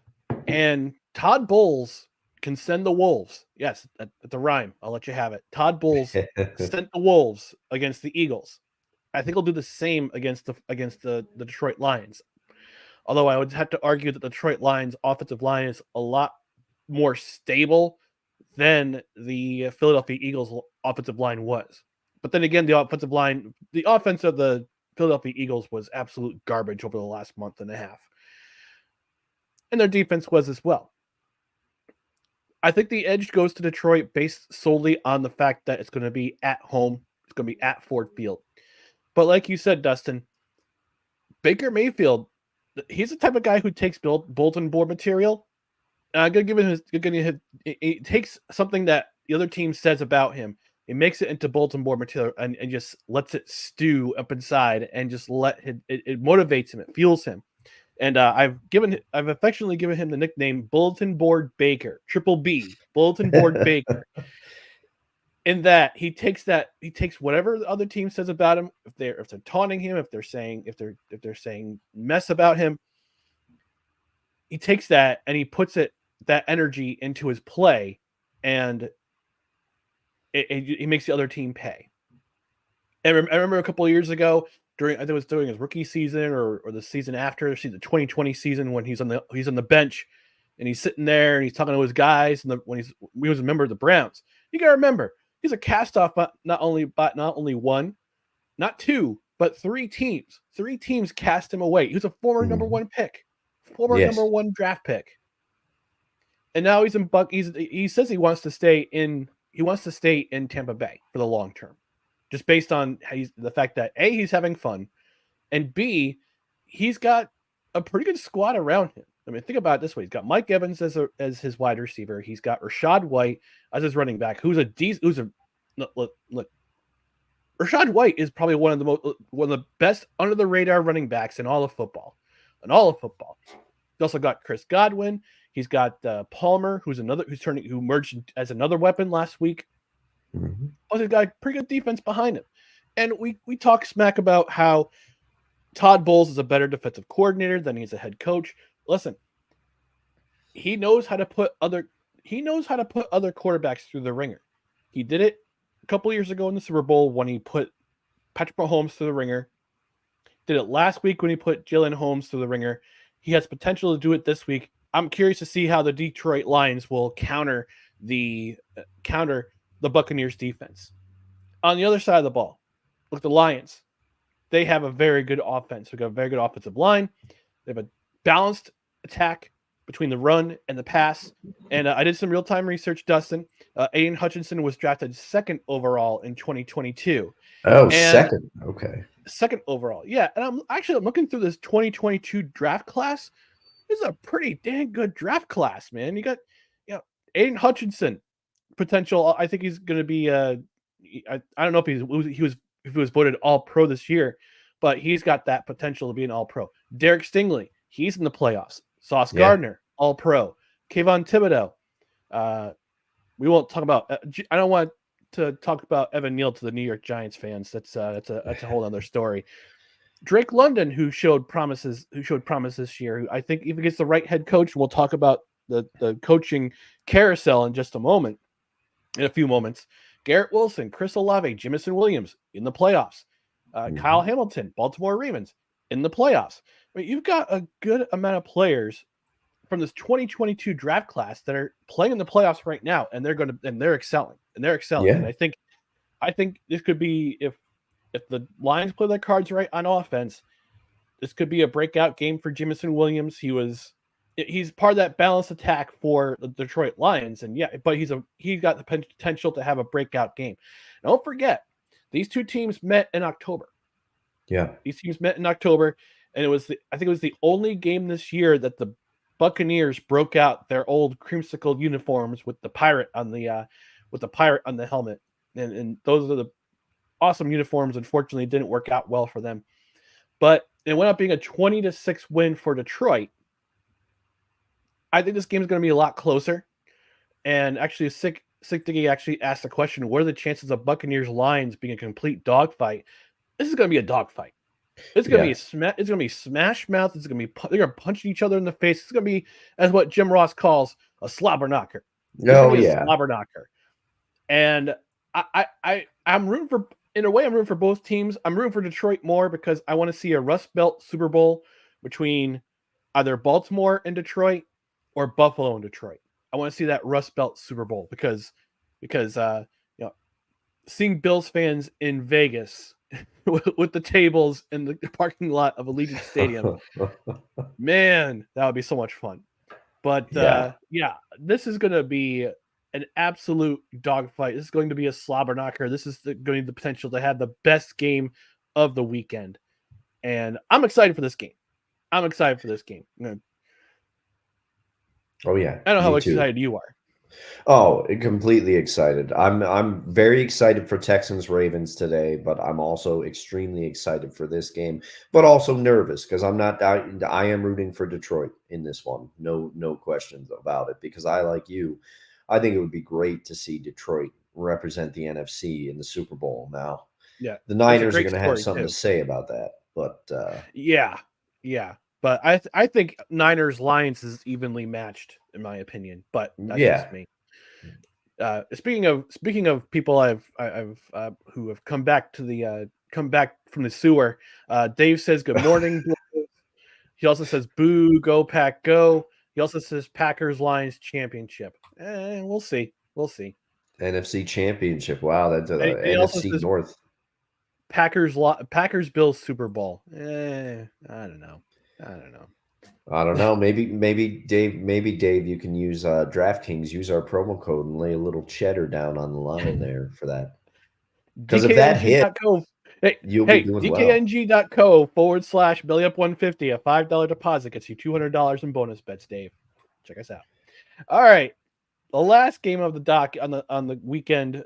and Todd Bowles can send the Wolves. Yes, that's a rhyme. I'll let you have it. Todd Bowles sent the Wolves against the Eagles. I think he'll do the same against the Detroit Lions. Although I would have to argue that the Detroit Lions offensive line is a lot more stable than the Philadelphia Eagles offensive line was. But then again, the offense of the Philadelphia Eagles was absolute garbage over the last month and a half. And their defense was as well. I think the edge goes to Detroit based solely on the fact that it's going to be at home. It's going to be at Ford Field. But like you said, Dustin, Baker Mayfield, he's the type of guy who takes bulletin board material. I'm gonna give him his. It takes something that the other team says about him. It makes it into bulletin board material and just lets it stew up inside and just it motivates him. It fuels him. And I've affectionately given him the nickname Bulletin Board Baker, Triple B, Bulletin Board Baker. In that he takes whatever the other team says about him, if they're taunting him, if they're saying mess about him, he takes that and he puts that energy into his play, and he makes the other team pay. And I remember a couple of years ago, I think it was during his rookie season or the season after, the 2020 season, when he's on the bench and he's sitting there and he's talking to his guys, and when he was a member of the Browns. You gotta remember, he's a cast off not only one, not two, but three teams. Three teams cast him away. He was a former number one pick, number one draft pick, and now he's in Buck. He says he wants to stay in Tampa Bay for the long term, just based on the fact that A, he's having fun, and B, he's got a pretty good squad around him. I mean, think about it this way: he's got Mike Evans as his wide receiver. He's got Rashad White as his running back, look. Rashad White is probably one of the best under the radar running backs in all of football. He's also got Chris Godwin. He's got Palmer, who emerged as another weapon last week. Mm-hmm. Plus, he's got a pretty good defense behind him. And we talk smack about how Todd Bowles is a better defensive coordinator than he's a head coach. Listen, he knows how to put other quarterbacks through the ringer. He did it a couple years ago in the Super Bowl when he put Patrick Mahomes through the ringer. Did it last week when he put Jalen Holmes through the ringer. He has potential to do it this week. I'm curious to see how the Detroit Lions will counter the Buccaneers defense. On the other side of the ball, look, the Lions. They have a very good offense. They've got a very good offensive line. They have a balanced attack between the run and the pass. And I did some real-time research, Dustin. Aiden Hutchinson was drafted second overall in 2022. Oh, second. Okay. Second overall. Yeah. And I'm looking through this 2022 draft class. This is a pretty dang good draft class, man. You got Aiden Hutchinson potential. I think he's going to be I don't know if he was voted all-pro this year, but he's got that potential to be an all-pro. Derek Stingley, he's in the playoffs. Sauce Gardner, all-pro. Kayvon Thibodeau. We won't talk about. I don't want to talk about Evan Neal to the New York Giants fans. That's a whole other story. Drake London, who showed promises this year. Who I think if he gets the right head coach, we'll talk about the coaching carousel in just a few moments. Garrett Wilson, Chris Olave, Jamison Williams in the playoffs. Kyle Hamilton, Baltimore Ravens in the playoffs. I mean, you've got a good amount of players from this 2022 draft class that are playing in the playoffs right now, and they're excelling. Yeah. And I think this could be, if the Lions play their cards right on offense, this could be a breakout game for Jamison Williams. He's part of that balanced attack for the Detroit Lions, and but he's got the potential to have a breakout game. Don't forget, these two teams met in October. Yeah, these teams met in October, and I think it was the only game this year that the Buccaneers broke out their old creamsicle uniforms with the pirate on the helmet, and those are the awesome uniforms. Unfortunately, it didn't work out well for them, but it went up being a 20-6 win for Detroit. I think this game is going to be a lot closer. And actually, Sick Diggy actually asked the question: what are the chances of Buccaneers Lions being a complete dogfight? This is going to be a dogfight. It's going to be smash mouth. They're going to punch each other in the face. It's going to be, as what Jim Ross calls, a slobber knocker. Slobber knocker. And I'm rooting for, in a way, I'm rooting for both teams. I'm rooting for Detroit more because I want to see a Rust Belt Super Bowl between either Baltimore and Detroit or Buffalo and Detroit. I want to see that Rust Belt Super Bowl because seeing Bills fans in Vegas with the tables in the parking lot of Allegiant Stadium, man, that would be so much fun. But this is going to be an absolute dogfight. This is going to be a slobber knocker. This is going to be the potential to have the best game of the weekend, and I'm excited for this game. Oh yeah, I don't know how excited you are. Oh, completely excited. I'm very excited for Texans Ravens today, but I'm also extremely excited for this game, but also nervous because I am rooting for Detroit in this one. No questions about it, because I think it would be great to see Detroit represent the NFC in the Super Bowl now. Yeah. The Niners are going to have something to say about that, but yeah. But I think Niners Lions is evenly matched in my opinion. But that's just me. Speaking of people I've who have come back to the come back from the sewer. Dave says, good morning. He also says, boo, go Pack, go. He also says Packers Lions championship. We'll see. We'll see. NFC championship. Wow, that's He also NFC says North. Packers Bills Super Bowl. I don't know. I don't know. Maybe Dave, you can use DraftKings, use our promo code and lay a little cheddar down on the line there for that. Because if that hit, you'll be doing well. DKNG.co/BellyUp150. A $5 deposit gets you $200 in bonus bets, Dave. Check us out. All right. The last game of the dock on the weekend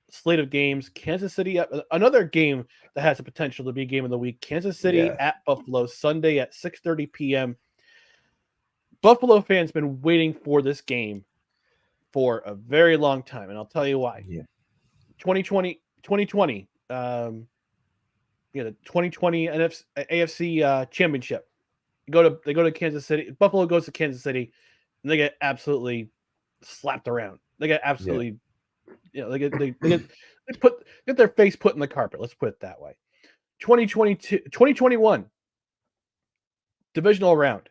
slate of games, Kansas City, another game that has the potential to be game of the week. Kansas City at Buffalo, Sunday at 6:30 p.m. Buffalo fans been waiting for this game for a very long time, and I'll tell you why. Yeah. 2020, the 2020 AFC Championship. They go to Kansas City. Buffalo goes to Kansas City, and they get absolutely slapped around. They get absolutely, they get their face put in the carpet. Let's put it that way. 2021 Divisional Round.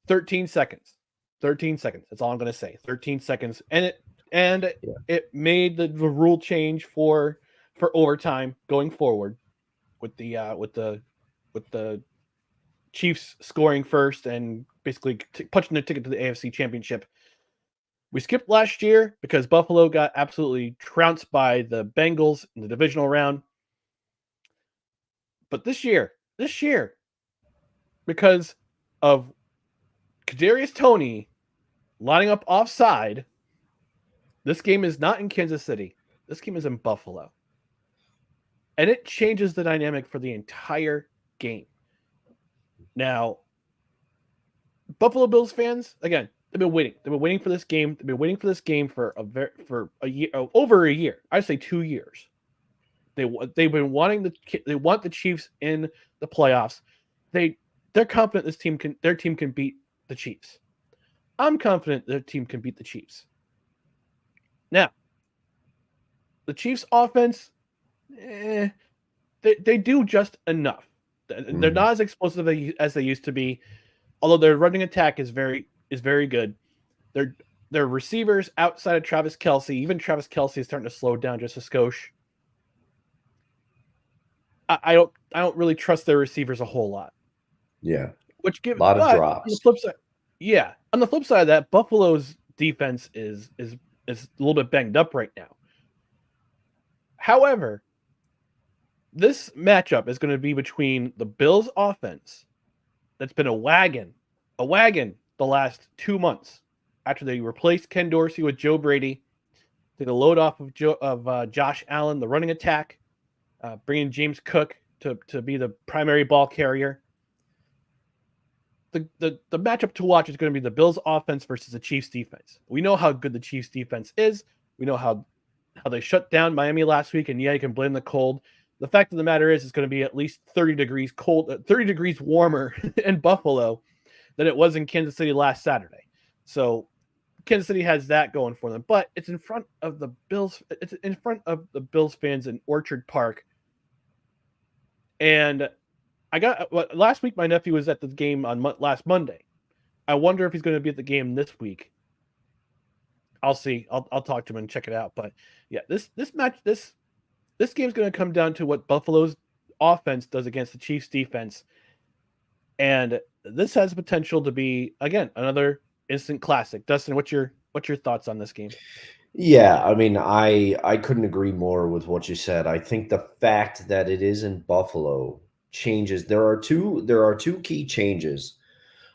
13 seconds. 13 seconds. That's all I'm going to say. 13 seconds, and it made the rule change for overtime going forward with the Chiefs scoring first and basically punching their ticket to the AFC Championship. We skipped last year because Buffalo got absolutely trounced by the Bengals in the divisional round. But this year, because of Kadarius Toney lining up offside, this game is not in Kansas City. This game is in Buffalo. And it changes the dynamic for the entire game. Now, Buffalo Bills fans, again, they've been waiting. They've been waiting for this game. They've been waiting for this game for a year, over a year. I'd say 2 years. They've been wanting they want the Chiefs in the playoffs. They're confident their team can beat the Chiefs. I'm confident their team can beat the Chiefs. Now, the Chiefs offense, they do just enough. They're not as explosive as they used to be, although their running attack is very good. Their receivers outside of Travis Kelce, even Travis Kelce is starting to slow down just a skosh. I don't really trust their receivers a whole lot. Yeah. Which gives a lot of drops. On the flip side, on the flip side of that, Buffalo's defense is a little bit banged up right now. However, this matchup is going to be between the Bills offense that's been a wagon the last 2 months after they replaced Ken Dorsey with Joe Brady, take a load off of Josh Allen, the running attack, bringing James Cook to be the primary ball carrier. The matchup to watch is going to be the Bills offense versus the Chiefs defense. We know how good the Chiefs defense is. We know how they shut down Miami last week, and you can blame the cold. The fact of the matter is it's going to be at least 30 degrees warmer in Buffalo than it was in Kansas City last Saturday. So Kansas City has that going for them, but it's in front of the Bills. It's in front of the Bills fans in Orchard Park. And last week my nephew was at the game on last Monday. I wonder if he's going to be at the game this week. I'll see. I'll talk to him and check it out. But yeah, this game's going to come down to what Buffalo's offense does against the Chiefs defense. And this has the potential to be, again, another instant classic. Dustin, what's your thoughts on this game? Yeah, I mean, I couldn't agree more with what you said. I think the fact that it is in Buffalo changes. There are two key changes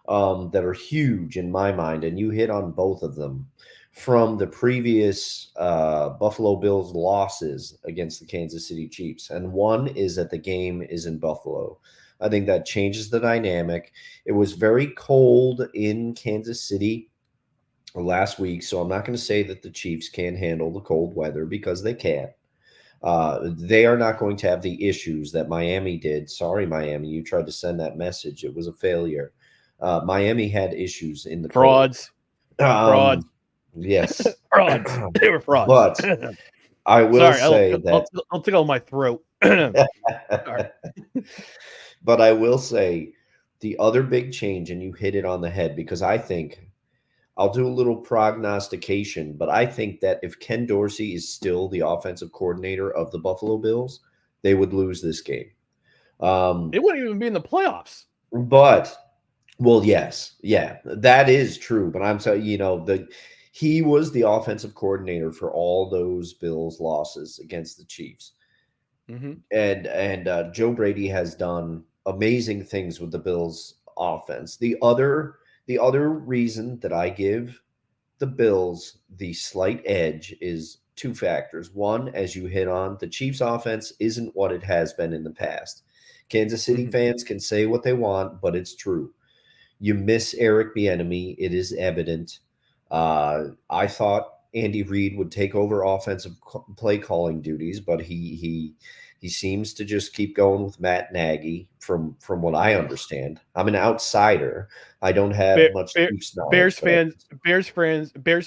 that are huge in my mind, and you hit on both of them from the previous Buffalo Bills losses against the Kansas City Chiefs. And one is that the game is in Buffalo. I think that changes the dynamic. It was very cold in Kansas City last week, so I'm not going to say that the Chiefs can't handle the cold weather, because they can. They are not going to have the issues that Miami did. Sorry, Miami, you tried to send that message. It was a failure. Miami had issues in the frauds. Frauds. Yes. Frauds. They were frauds. But I will Sorry, say that, I'll tickle my throat. Sorry. but I will say the other big change, and you hit it on the head, because I think I'll do a little prognostication, but I think that if Ken Dorsey is still the offensive coordinator of the Buffalo Bills, they would lose this game. It wouldn't even be in the playoffs. But well, yes, yeah, that is true. But I'm saying, he was the offensive coordinator for all those Bills losses against the Chiefs, Mm-hmm. and Joe Brady has done amazing things with the Bills offense. The other reason that I give the Bills the slight edge is two factors. One, as you hit on, the Chiefs offense isn't what it has been in the past. Kansas City Mm-hmm. fans can say what they want, but it's true. You miss Eric Bieniemy. It is evident. I thought Andy Reid would take over offensive play calling duties, but he seems to just keep going with Matt Nagy. From what I understand, I'm an outsider. I don't have much Chiefs knowledge, but Bears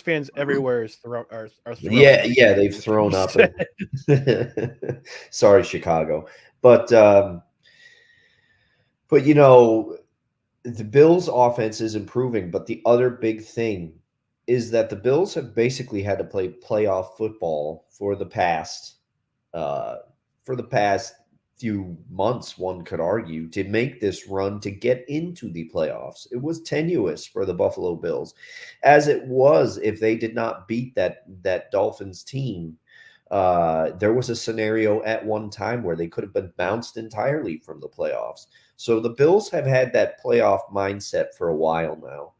fans everywhere are throwing yeah, up. yeah, they've thrown up. And sorry, Chicago, but the Bills' offense is improving, but the other big thing is that the Bills have basically had to play playoff football uh, for the past few months. One could argue to make this run to get into the playoffs. It was tenuous for the Buffalo Bills, as it was if they did not beat that Dolphins team. There was a scenario at one time where they could have been bounced entirely from the playoffs. So the Bills have had that playoff mindset for a while now,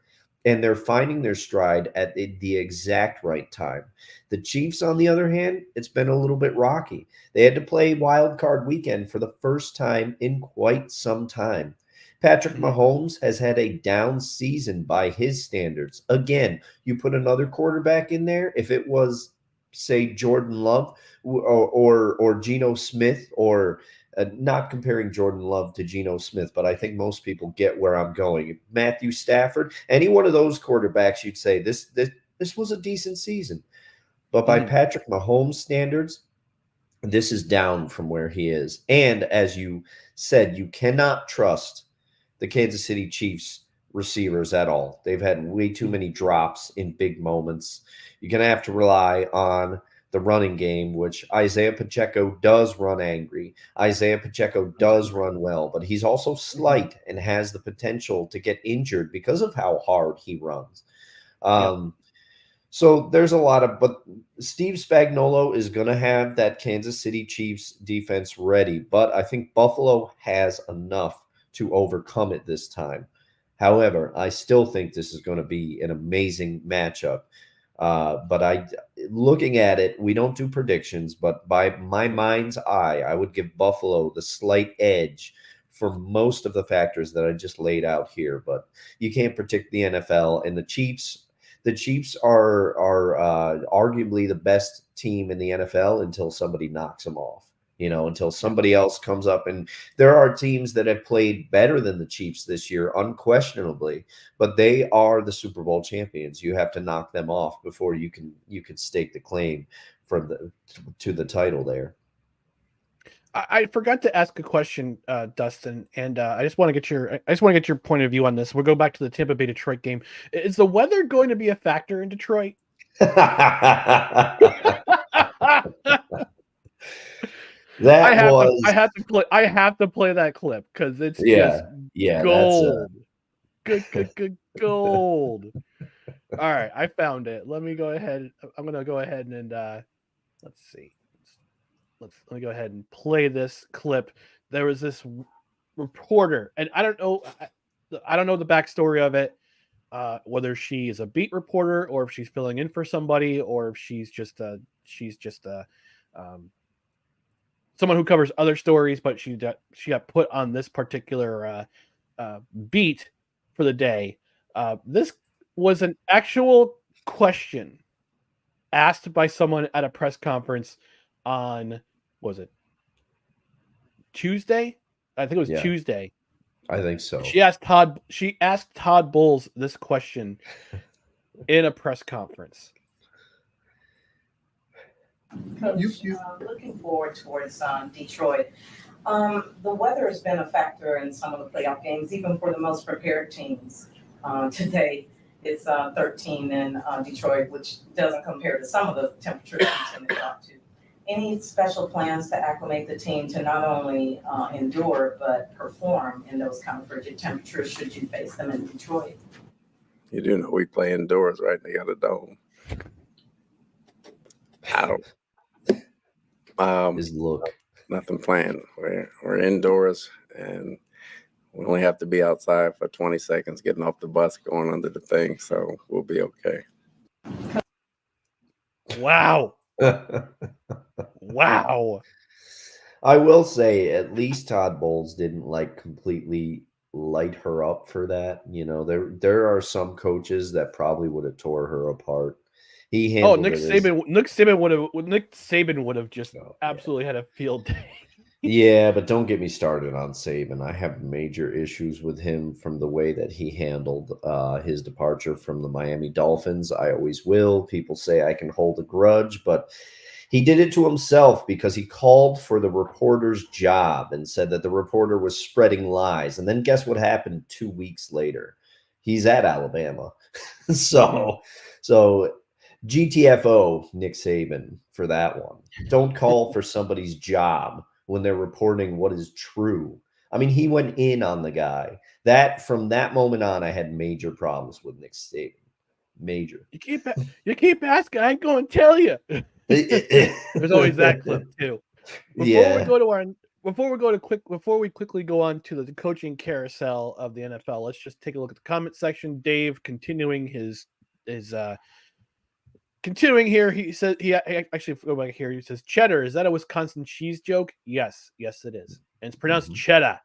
and they're finding their stride at the exact right time. The Chiefs, on the other hand, it's been a little bit rocky. They had to play wild card weekend for the first time in quite some time. Patrick Mhm. Mahomes has had a down season by his standards. Again, you put another quarterback in there, if it was, say, Jordan Love or Geno Smith, or not comparing Jordan Love to Geno Smith, but I think most people get where I'm going. Matthew Stafford, any one of those quarterbacks, you'd say this was a decent season. But by Mhm. Patrick Mahomes standards, this is down from where he is. And as you said, you cannot trust the Kansas City Chiefs receivers at all. They've had way too many drops in big moments. You're going to have to rely on the running game, which Isaiah Pacheco does run angry. Isaiah Pacheco does run well, but he's also slight and has the potential to get injured because of how hard he runs. Yep. So there's a lot of, but Steve Spagnuolo is going to have that Kansas City Chiefs defense ready, but I think Buffalo has enough to overcome it this time. However, I still think this is going to be an amazing matchup. Looking at it, we don't do predictions, but by my mind's eye, I would give Buffalo the slight edge for most of the factors that I just laid out here. But you can't predict the NFL, and the Chiefs. The Chiefs are arguably the best team in the NFL until somebody knocks them off. Until somebody else comes up, and there are teams that have played better than the Chiefs this year, unquestionably, but they are the Super Bowl champions. You have to knock them off before you can stake the claim to the title there. I forgot to ask a question, Dustin, and I just want to get your point of view on this. We'll go back to the Tampa Bay Detroit game. Is the weather going to be a factor in Detroit? That was I have to play that clip because it's just yeah, that's gold. Good gold. All right, I found it. Let me go ahead. I'm gonna go ahead and let's see. Let me go ahead and play this clip. There was this reporter, and I don't know the backstory of it. Whether she is a beat reporter or if she's filling in for somebody or if she's just um, someone who covers other stories, but she got put on this particular beat for the day. This was an actual question asked by someone at a press conference on, was it Tuesday? I think it was yeah, Tuesday. I think so. She asked Todd Bowles this question in a press conference. Coach, looking forward towards Detroit. The weather has been a factor in some of the playoff games, even for the most prepared teams. Today, it's 13 in Detroit, which doesn't compare to some of the temperatures we tend to drop to. Any special plans to acclimate the team to not only endure but perform in those kind of frigid temperatures should you face them in Detroit? You do know we play indoors, right? They got a dome. I don't. His look. Nothing planned. We're indoors, and we only have to be outside for 20 seconds, getting off the bus, going under the thing. So we'll be okay. Wow. Wow. I will say, at least Todd Bowles didn't completely light her up for that. You know, there are some coaches that probably would have tore her apart. He handled Nick Saban would have just absolutely had a field day. Yeah, but don't get me started on Saban. I have major issues with him from the way that he handled his departure from the Miami Dolphins. I always will. People say I can hold a grudge, but he did it to himself because he called for the reporter's job and said that the reporter was spreading lies. And then guess what happened 2 weeks later? He's at Alabama. So GTFO, Nick Saban, for that one. Don't call for somebody's job when they're reporting what is true. I mean, he went in on the guy. From that moment on, I had major problems with Nick Saban. Major. You keep asking, I ain't going to tell you. There's always that clip too. Before we quickly go on to the coaching carousel of the NFL, let's just take a look at the comment section. Dave continuing here. He says he actually go back here. He says cheddar. Is that a Wisconsin cheese joke? Yes, it is, and it's pronounced cheddar.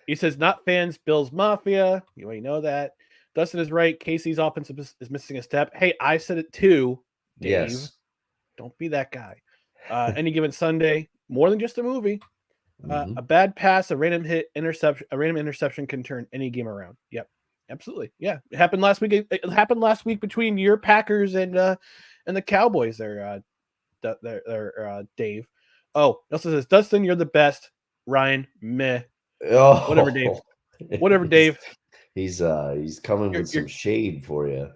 He says not fans, Bills Mafia. You already know that. Dustin is right. Casey's offense is missing a step. Hey, I said it too, Dave. Yes. Don't be that guy. Any given Sunday, more than just a movie. A bad pass, a random interception can turn any game around. Yep, absolutely. Yeah, it happened last week. It happened last week between your Packers and the Cowboys. There, Dave. Oh, it also says Dustin, you're the best. Ryan, meh. Oh, whatever, Dave. Whatever, Dave. He's coming with some shade for you.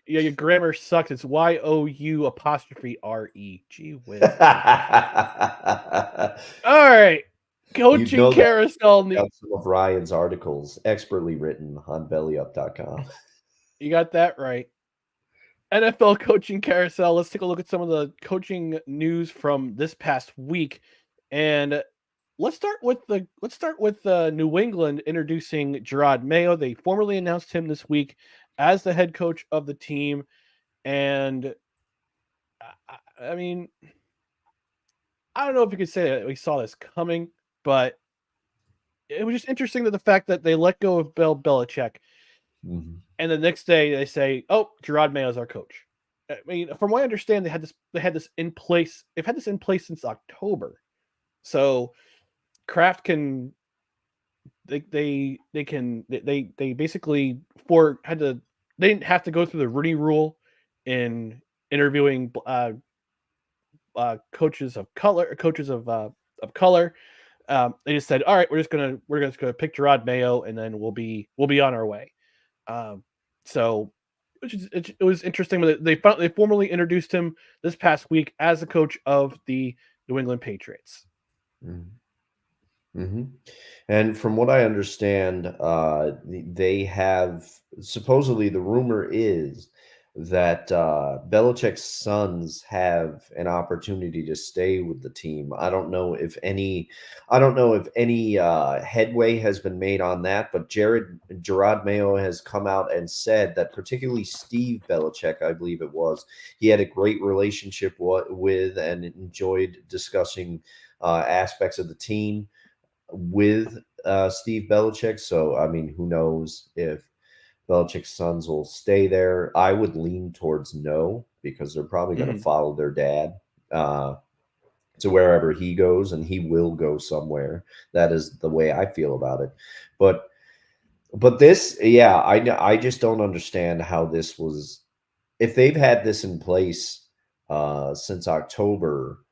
Your grammar sucks. It's YOU''RE. Gee whiz. All right. Coaching carousel. Got some of Ryan's articles expertly written on bellyup.com. You got that right. NFL coaching carousel. Let's take a look at some of the coaching news from this past week. And let's start with New England introducing Gerard Mayo. They formally announced him this week as the head coach of the team. And I mean, I don't know if you could say that we saw this coming, but it was just interesting that the fact that they let go of Bill Belichick. Mm-hmm. And the next day they say, "Oh, Gerard Mayo is our coach." I mean, from what I understand, they had this in place. They've had this in place since October. So Kraft can they basically they didn't have to go through the Rooney Rule in interviewing coaches of color. They just said, "All right, we're just gonna pick Gerard Mayo, and then we'll be on our way." So it was interesting that they formally introduced him this past week as the coach of the New England Patriots. Mm-hmm. And from what I understand, they have supposedly, the rumor is that Belichick's sons have an opportunity to stay with the team. I don't know if any headway has been made on that, but Gerard Mayo has come out and said that particularly Steve Belichick, I believe it was, he had a great relationship with and enjoyed discussing aspects of the team with Steve Belichick. So, I mean, who knows if Belichick's sons will stay there. I would lean towards no, because they're probably going to follow their dad to wherever he goes, and he will go somewhere. That is the way I feel about it. But this, I just don't understand how this was. If they've had this in place since October.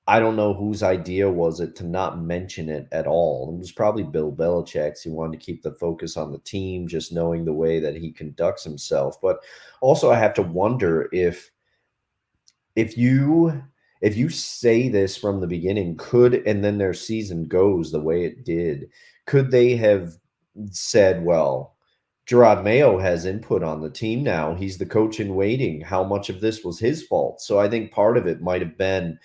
I don't know whose idea was it to not mention it at all. It was probably Bill Belichick's. He wanted to keep the focus on the team, just knowing the way that he conducts himself. But also, I have to wonder if you say this from the beginning, and then their season goes the way it did, could they have said, well, Gerard Mayo has input on the team now. He's the coach in waiting. How much of this was his fault? So I think part of it might have been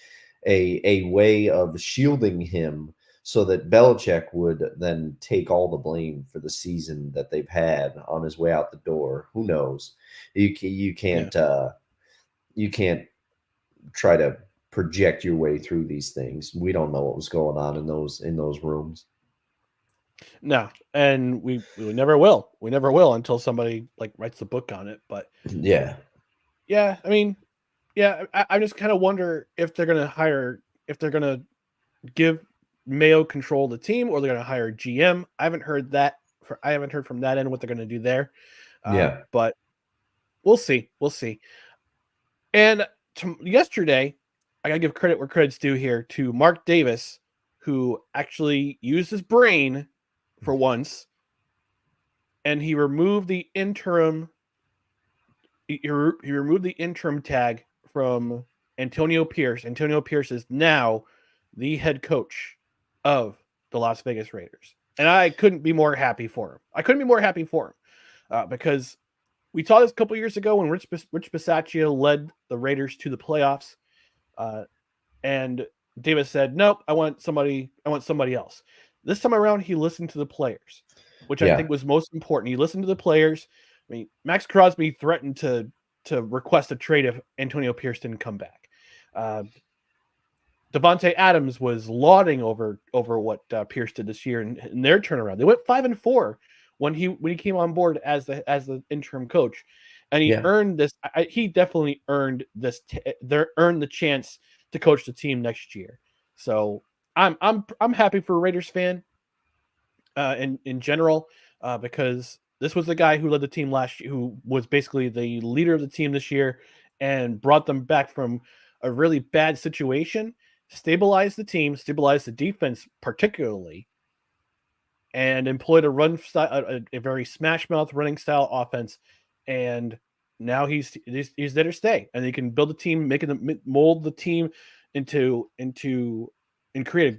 a way of shielding him so that Belichick would then take all the blame for the season that they've had on his way out the door. Who knows? You can't you can't try to project your way through these things. We don't know what was going on in those rooms. No, and we never will. We never will until somebody like writes the book on it. But Yeah. I mean, I just kind of wonder if they're going to give Mayo control of the team, or they're going to hire a GM. I haven't heard from that end what they're going to do there. But we'll see. And yesterday, I got to give credit where credit's due here to Mark Davis, who actually used his brain for once, and he removed the interim. He removed the interim tag from Antonio Pierce. Antonio Pierce is now the head coach of the Las Vegas Raiders, and I couldn't be more happy for him. Because we saw this a couple years ago when Rich Bisaccia led the Raiders to the playoffs, and Davis said, "Nope, I want somebody else." This time around, he listened to the players, which I think was most important. He listened to the players. I mean, Max Crosby threatened to request a trade if Antonio Pierce didn't come back. Devontae Adams was lauding over what Pierce did this year in their turnaround. They went 5-4 when he came on board as the interim coach, and he earned this. He definitely earned this. Earned the chance to coach the team next year. So I'm happy for a Raiders fan in general, because this was the guy who led the team last year, who was basically the leader of the team this year, and brought them back from a really bad situation, stabilized the team, stabilized the defense particularly, and employed a run style, a very smash mouth running style offense. And now he's there to stay, and he can build a team, mold the team into and create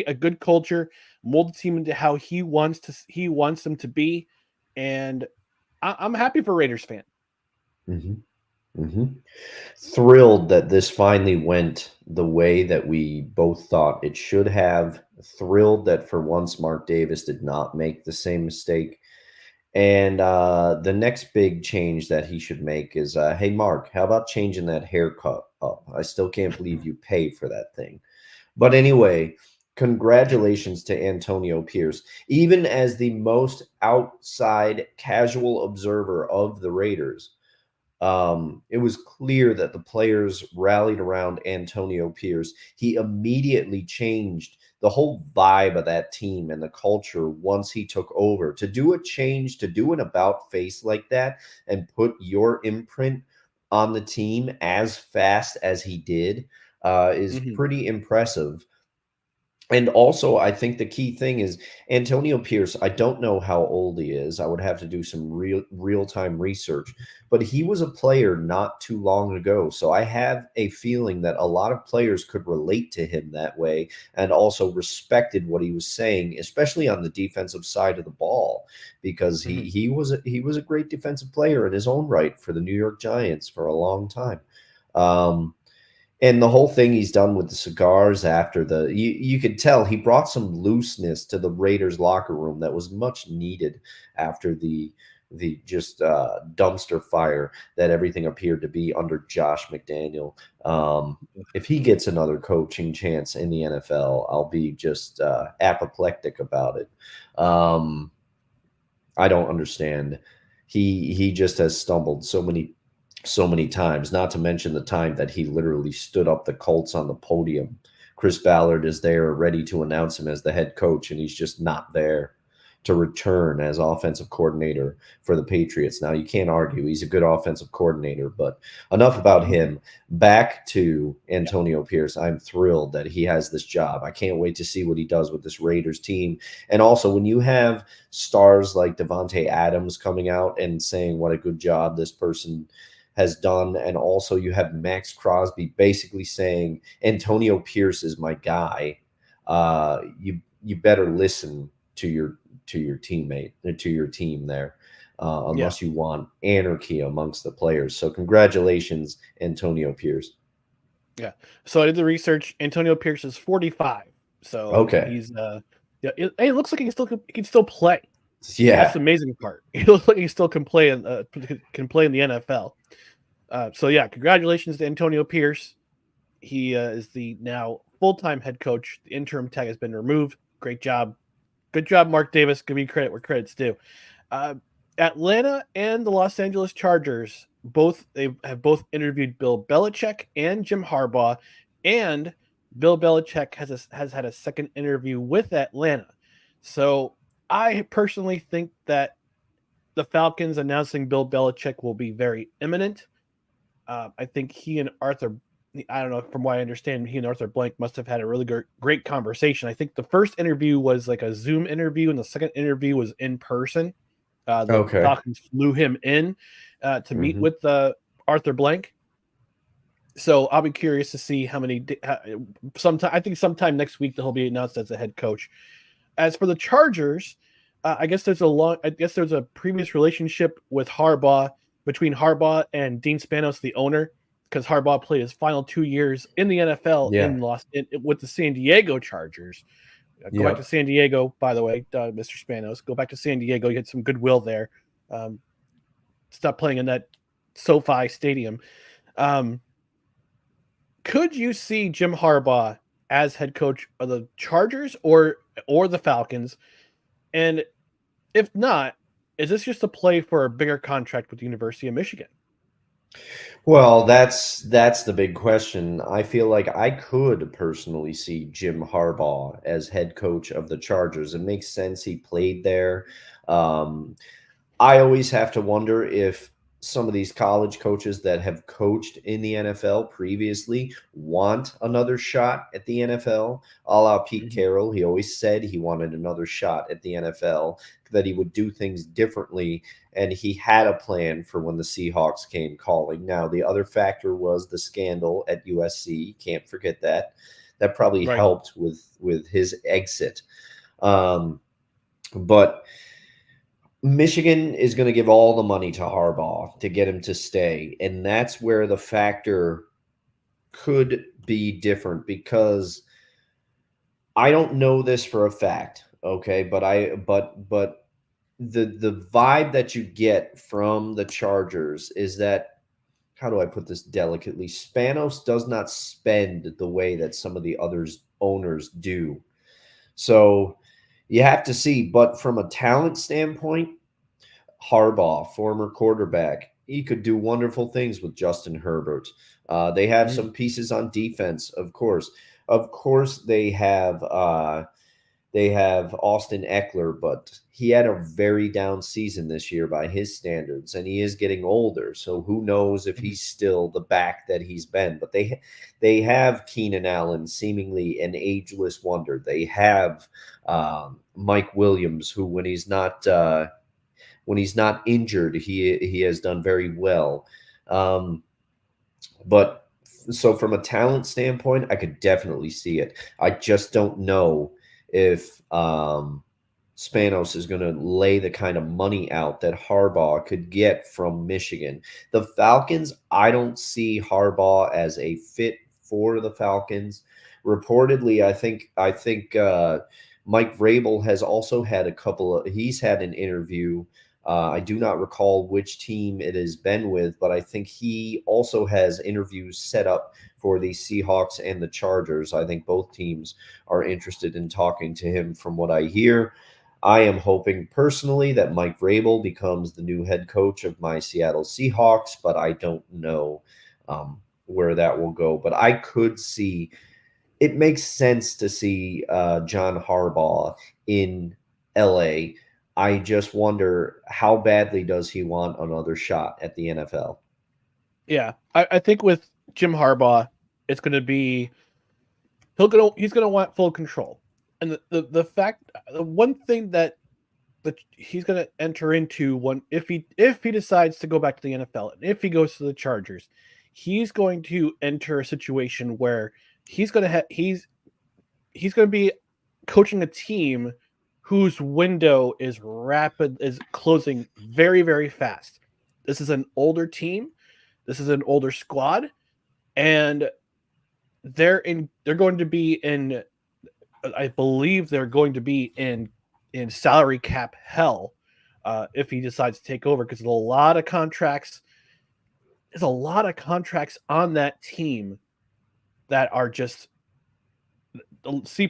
a good culture, mold the team into how he wants them to be. And I'm happy for Raiders fan. Thrilled that this finally went the way that we both thought it should have. Thrilled that for once Mark Davis did not make the same mistake. And the next big change that he should make is, hey, Mark, how about changing that haircut up? I still can't believe you pay for that thing. But anyway, congratulations to Antonio Pierce. Even as the most outside casual observer of the Raiders, it was clear that the players rallied around Antonio Pierce. He immediately changed the whole vibe of that team and the culture once he took over. To do a change, to do an about face like that and put your imprint on the team as fast as he did is pretty impressive. And also, I think the key thing is Antonio Pierce. I don't know how old he is. I would have to do some real-time research. But he was a player not too long ago. So I have a feeling that a lot of players could relate to him that way and also respected what he was saying, especially on the defensive side of the ball, because he was a great defensive player in his own right for the New York Giants for a long time. And the whole thing he's done with the cigars after you could tell he brought some looseness to the Raiders locker room that was much needed after the just dumpster fire that everything appeared to be under Josh McDaniel. If he gets another coaching chance in the NFL, I'll be just apoplectic about it. I don't understand. He just has stumbled so many times, not to mention the time that he literally stood up the Colts on the podium. Chris Ballard is there ready to announce him as the head coach, and he's just not there. to return as offensive coordinator for the Patriots. Now, you can't argue he's a good offensive coordinator, but enough about him. Back to Antonio Pierce. I'm thrilled that he has this job. I can't wait to see what he does with this Raiders team. And also, when you have stars like Devontae Adams coming out and saying what a good job this person has done, and also you have Max Crosby basically saying Antonio Pierce is my guy, you better listen to your teammate, to your team there, unless you want anarchy amongst the players. So congratulations, Antonio Pierce. Yeah. So I did the research. Antonio Pierce is 45. So Okay. he's it looks like he can still play. Yeah. That's the amazing part. He looks like he still can play in the NFL. So yeah, congratulations to Antonio Pierce. He is the now full-time head coach. The interim tag has been removed. Great job. Good job, Mark Davis. Give me credit where credit's due. Atlanta and the Los Angeles Chargers have both interviewed Bill Belichick and Jim Harbaugh, and Bill Belichick has had a second interview with Atlanta. So I personally think that the Falcons announcing Bill Belichick will be very imminent. I think he and Arthur, I don't know, from what I understand, he and Arthur Blank must have had a really great conversation. I think the first interview was like a Zoom interview, and the second interview was in person. The Falcons flew him in to meet with Arthur Blank. So I'll be curious to see how many. I think sometime next week he'll be announced as a head coach. As for the Chargers, I guess there's a previous relationship with between Harbaugh and Dean Spanos, the owner, because Harbaugh played his final 2 years in the NFL with the San Diego Chargers. Go back to San Diego, by the way, Mr. Spanos. Go back to San Diego. You had some goodwill there. Stop playing in that SoFi Stadium. Could you see Jim Harbaugh as head coach of the Chargers or the Falcons? And if not, is this just a play for a bigger contract with the University of Michigan? Well, that's the big question. I feel like I could personally see Jim Harbaugh as head coach of the Chargers. It makes sense. He played there. I always have to wonder if some of these college coaches that have coached in the NFL previously want another shot at the NFL, a la Pete Carroll. He always said he wanted another shot at the NFL, that he would do things differently, and he had a plan for when the Seahawks came calling. Now, the other factor was the scandal at USC. Can't forget that. That probably helped with his exit. But Michigan is going to give all the money to Harbaugh to get him to stay. And that's where the factor could be different, because I don't know this for a fact. Okay. But the vibe that you get from the Chargers is that, how do I put this delicately? Spanos does not spend the way that some of the owners do. So you have to see. But from a talent standpoint, Harbaugh, former quarterback, he could do wonderful things with Justin Herbert. They have some pieces on defense, of course. Of course, they have Austin Eckler, but he had a very down season this year by his standards, and he is getting older. So who knows if he's still the back that he's been? But they have Keenan Allen, seemingly an ageless wonder. They have Mike Williams, who when he's not injured, he has done very well. But so from a talent standpoint, I could definitely see it. I just don't know if Spanos is going to lay the kind of money out that Harbaugh could get from Michigan. The Falcons, I don't see Harbaugh as a fit for the Falcons. Reportedly, I think Mike Vrabel has also had he's had an interview. I do not recall which team it has been with, but I think he also has interviews set up for the Seahawks and the Chargers. I think both teams are interested in talking to him from what I hear. I am hoping personally that Mike Vrabel becomes the new head coach of my Seattle Seahawks, but I don't know where that will go. But I could see, it makes sense to see John Harbaugh in LA I just wonder, how badly does he want another shot at the NFL? Yeah, I think with Jim Harbaugh, it's going to be he's going to want full control, and the fact the one thing that he's going to enter into one if he decides to go back to the NFL and if he goes to the Chargers, he's going to enter a situation where he's going to be coaching a team whose window is closing very, very fast. This is an older team. This is an older squad, and they're going to be in, I believe they're going to be in salary cap hell if he decides to take over, because there's a lot of contracts. There's a lot of contracts on that team that are just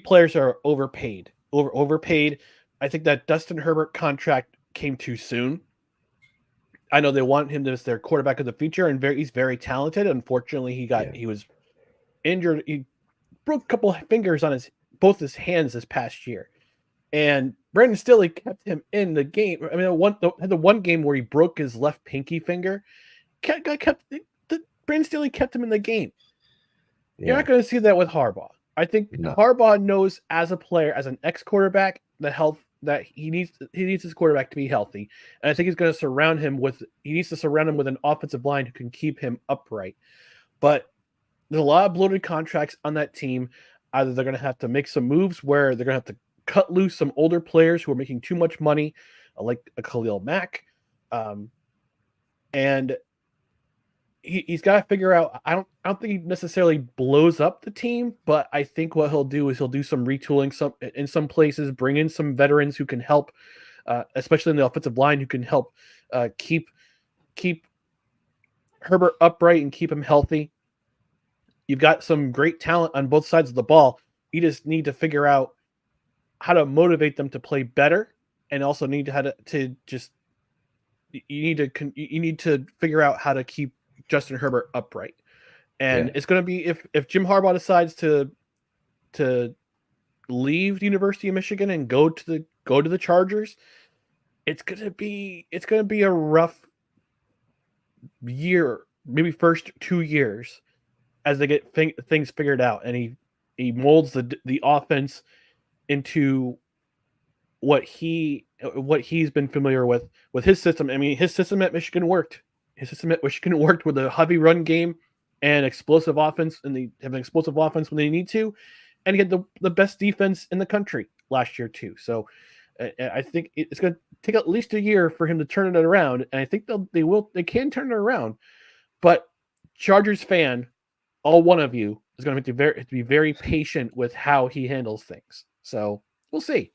players are overpaid. I think that Dustin Herbert contract came too soon. I know they want him as their quarterback of the future, and he's very talented. Unfortunately, he was injured. He broke a couple of fingers on both his hands this past year, and Brandon Staley kept him in the game. I mean, the one game where he broke his left pinky finger, Brandon Staley kept him in the game. Yeah. You're not going to see that with Harbaugh. I think Harbaugh knows as a player, as an ex-quarterback, that he needs his quarterback to be healthy, and I think he's going to surround him with an offensive line who can keep him upright. But there's a lot of bloated contracts on that team. Either they're going to have to make some moves where they're going to have to cut loose some older players who are making too much money, like a Khalil Mack, and he's got to figure out. I don't think he necessarily blows up the team, but I think what he'll do is he'll do some retooling in some places, bring in some veterans who can help, especially in the offensive line, who can help keep Herbert upright and keep him healthy. You've got some great talent on both sides of the ball. You just need to figure out how to motivate them to play better, and also need you need to figure out how to keep Justin Herbert upright. And it's going to be if Jim Harbaugh decides to leave the University of Michigan and go to the Chargers, it's going to be a rough year, maybe first 2 years, as they get things figured out, and he molds the offense into what he's been familiar with his system. I mean, his system at Michigan worked. His system at Michigan worked with a heavy run game and explosive offense, and they have an explosive offense when they need to, and he had the best defense in the country last year too. So I think it's going to take at least a year for him to turn it around, and I think they can turn it around. But Chargers fan, all one of you, is going to have to be very patient with how he handles things. So we'll see.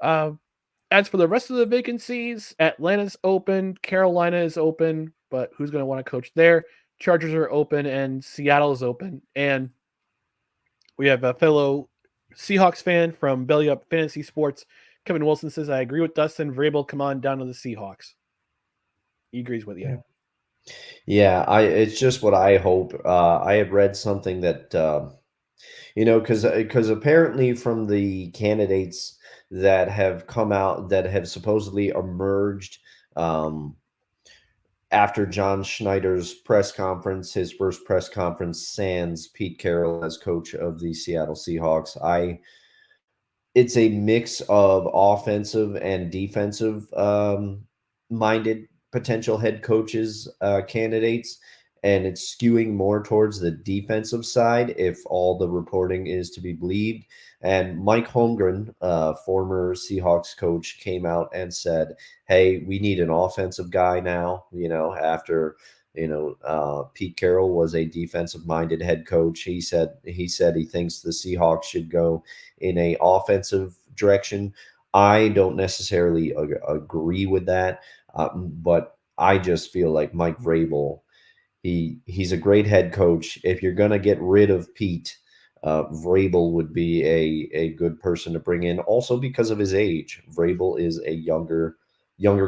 As for the rest of the vacancies, Atlanta's open, Carolina is open, but who's going to want to coach there? Chargers are open, and Seattle is open. And we have a fellow Seahawks fan from Belly Up Fantasy Sports, Kevin Wilson, says, I agree with Dustin. Vrabel, come on down to the Seahawks. He agrees with you. Yeah, it's just what I hope. I had read something that, because apparently from the candidates that have come out, that have supposedly emerged after John Schneider's press conference, his first press conference, sans Pete Carroll as coach of the Seattle Seahawks, it's a mix of offensive and defensive minded potential head coaches candidates, and it's skewing more towards the defensive side if all the reporting is to be believed. And Mike Holmgren, former Seahawks coach, came out and said, hey, we need an offensive guy now, after Pete Carroll was a defensive-minded head coach. He said he thinks the Seahawks should go in a offensive direction. I don't necessarily agree with that, but I just feel like Mike Vrabel, he's a great head coach. If you're going to get rid of Pete, Vrabel would be a good person to bring in, also because of his age. Vrabel is a younger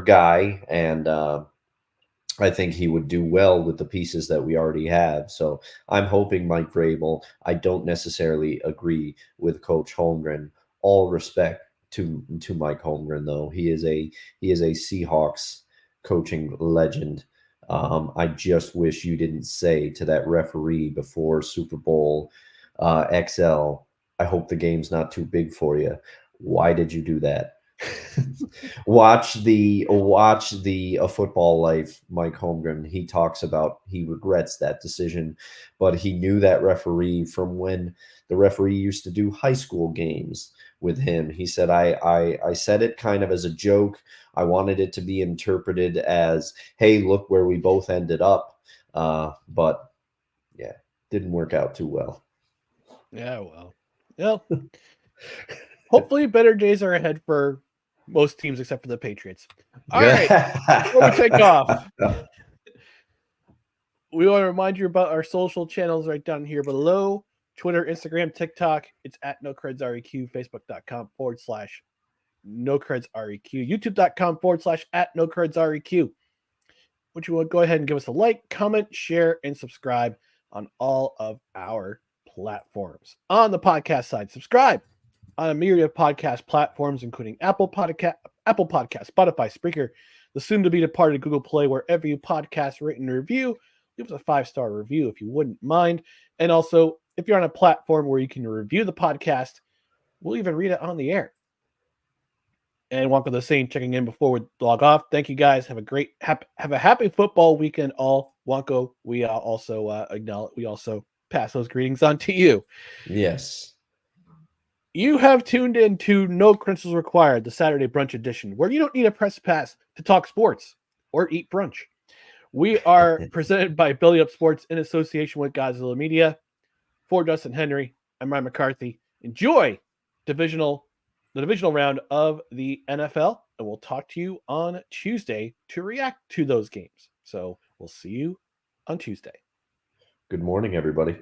guy, and I think he would do well with the pieces that we already have. So I'm hoping Mike Vrabel. I don't necessarily agree with Coach Holmgren. All respect to Mike Holmgren, though. He is a Seahawks coaching legend. I just wish you didn't say to that referee before Super Bowl XL, I hope the game's not too big for you. Why did you do that? watch the A Football Life, Mike Holmgren. He talks about he regrets that decision, but he knew that referee from when the referee used to do high school games with him. He said, I said it kind of as a joke. I wanted it to be interpreted as, hey, look where we both ended up. But yeah, didn't work out too well. Yeah, well, hopefully better days are ahead for most teams except for the Patriots. All right, before we take off, we want to remind you about our social channels right down here below. Twitter, Instagram, TikTok. It's at NoCredsREQ, Facebook.com/NoCredsREQ, YouTube.com/at NoCredsREQ. Which you want to go ahead and give us a like, comment, share, and subscribe on all of our platforms. On the podcast side, subscribe on a myriad of podcast platforms, including Apple Podcast, Spotify, Spreaker, the soon-to-be departed Google Play, wherever you podcast, rate, and review. Give us a 5-star review if you wouldn't mind. And also, if you're on a platform where you can review the podcast, we'll even read it on the air. And Wonko the Same checking in before we log off. Thank you guys. Have a great, have a happy football weekend, all. Wonko, we also acknowledge, we also pass those greetings on to you. Yes. You have tuned in to No Credentials Required, the Saturday brunch edition, where you don't need a press pass to talk sports or eat brunch. We are presented by Belly Up Sports in association with Gozilla Media. For Dustin Henry, I'm Ryan McCarthy. Enjoy the divisional round of the NFL, and we'll talk to you on Tuesday to react to those games. So we'll see you on Tuesday. Good morning, everybody.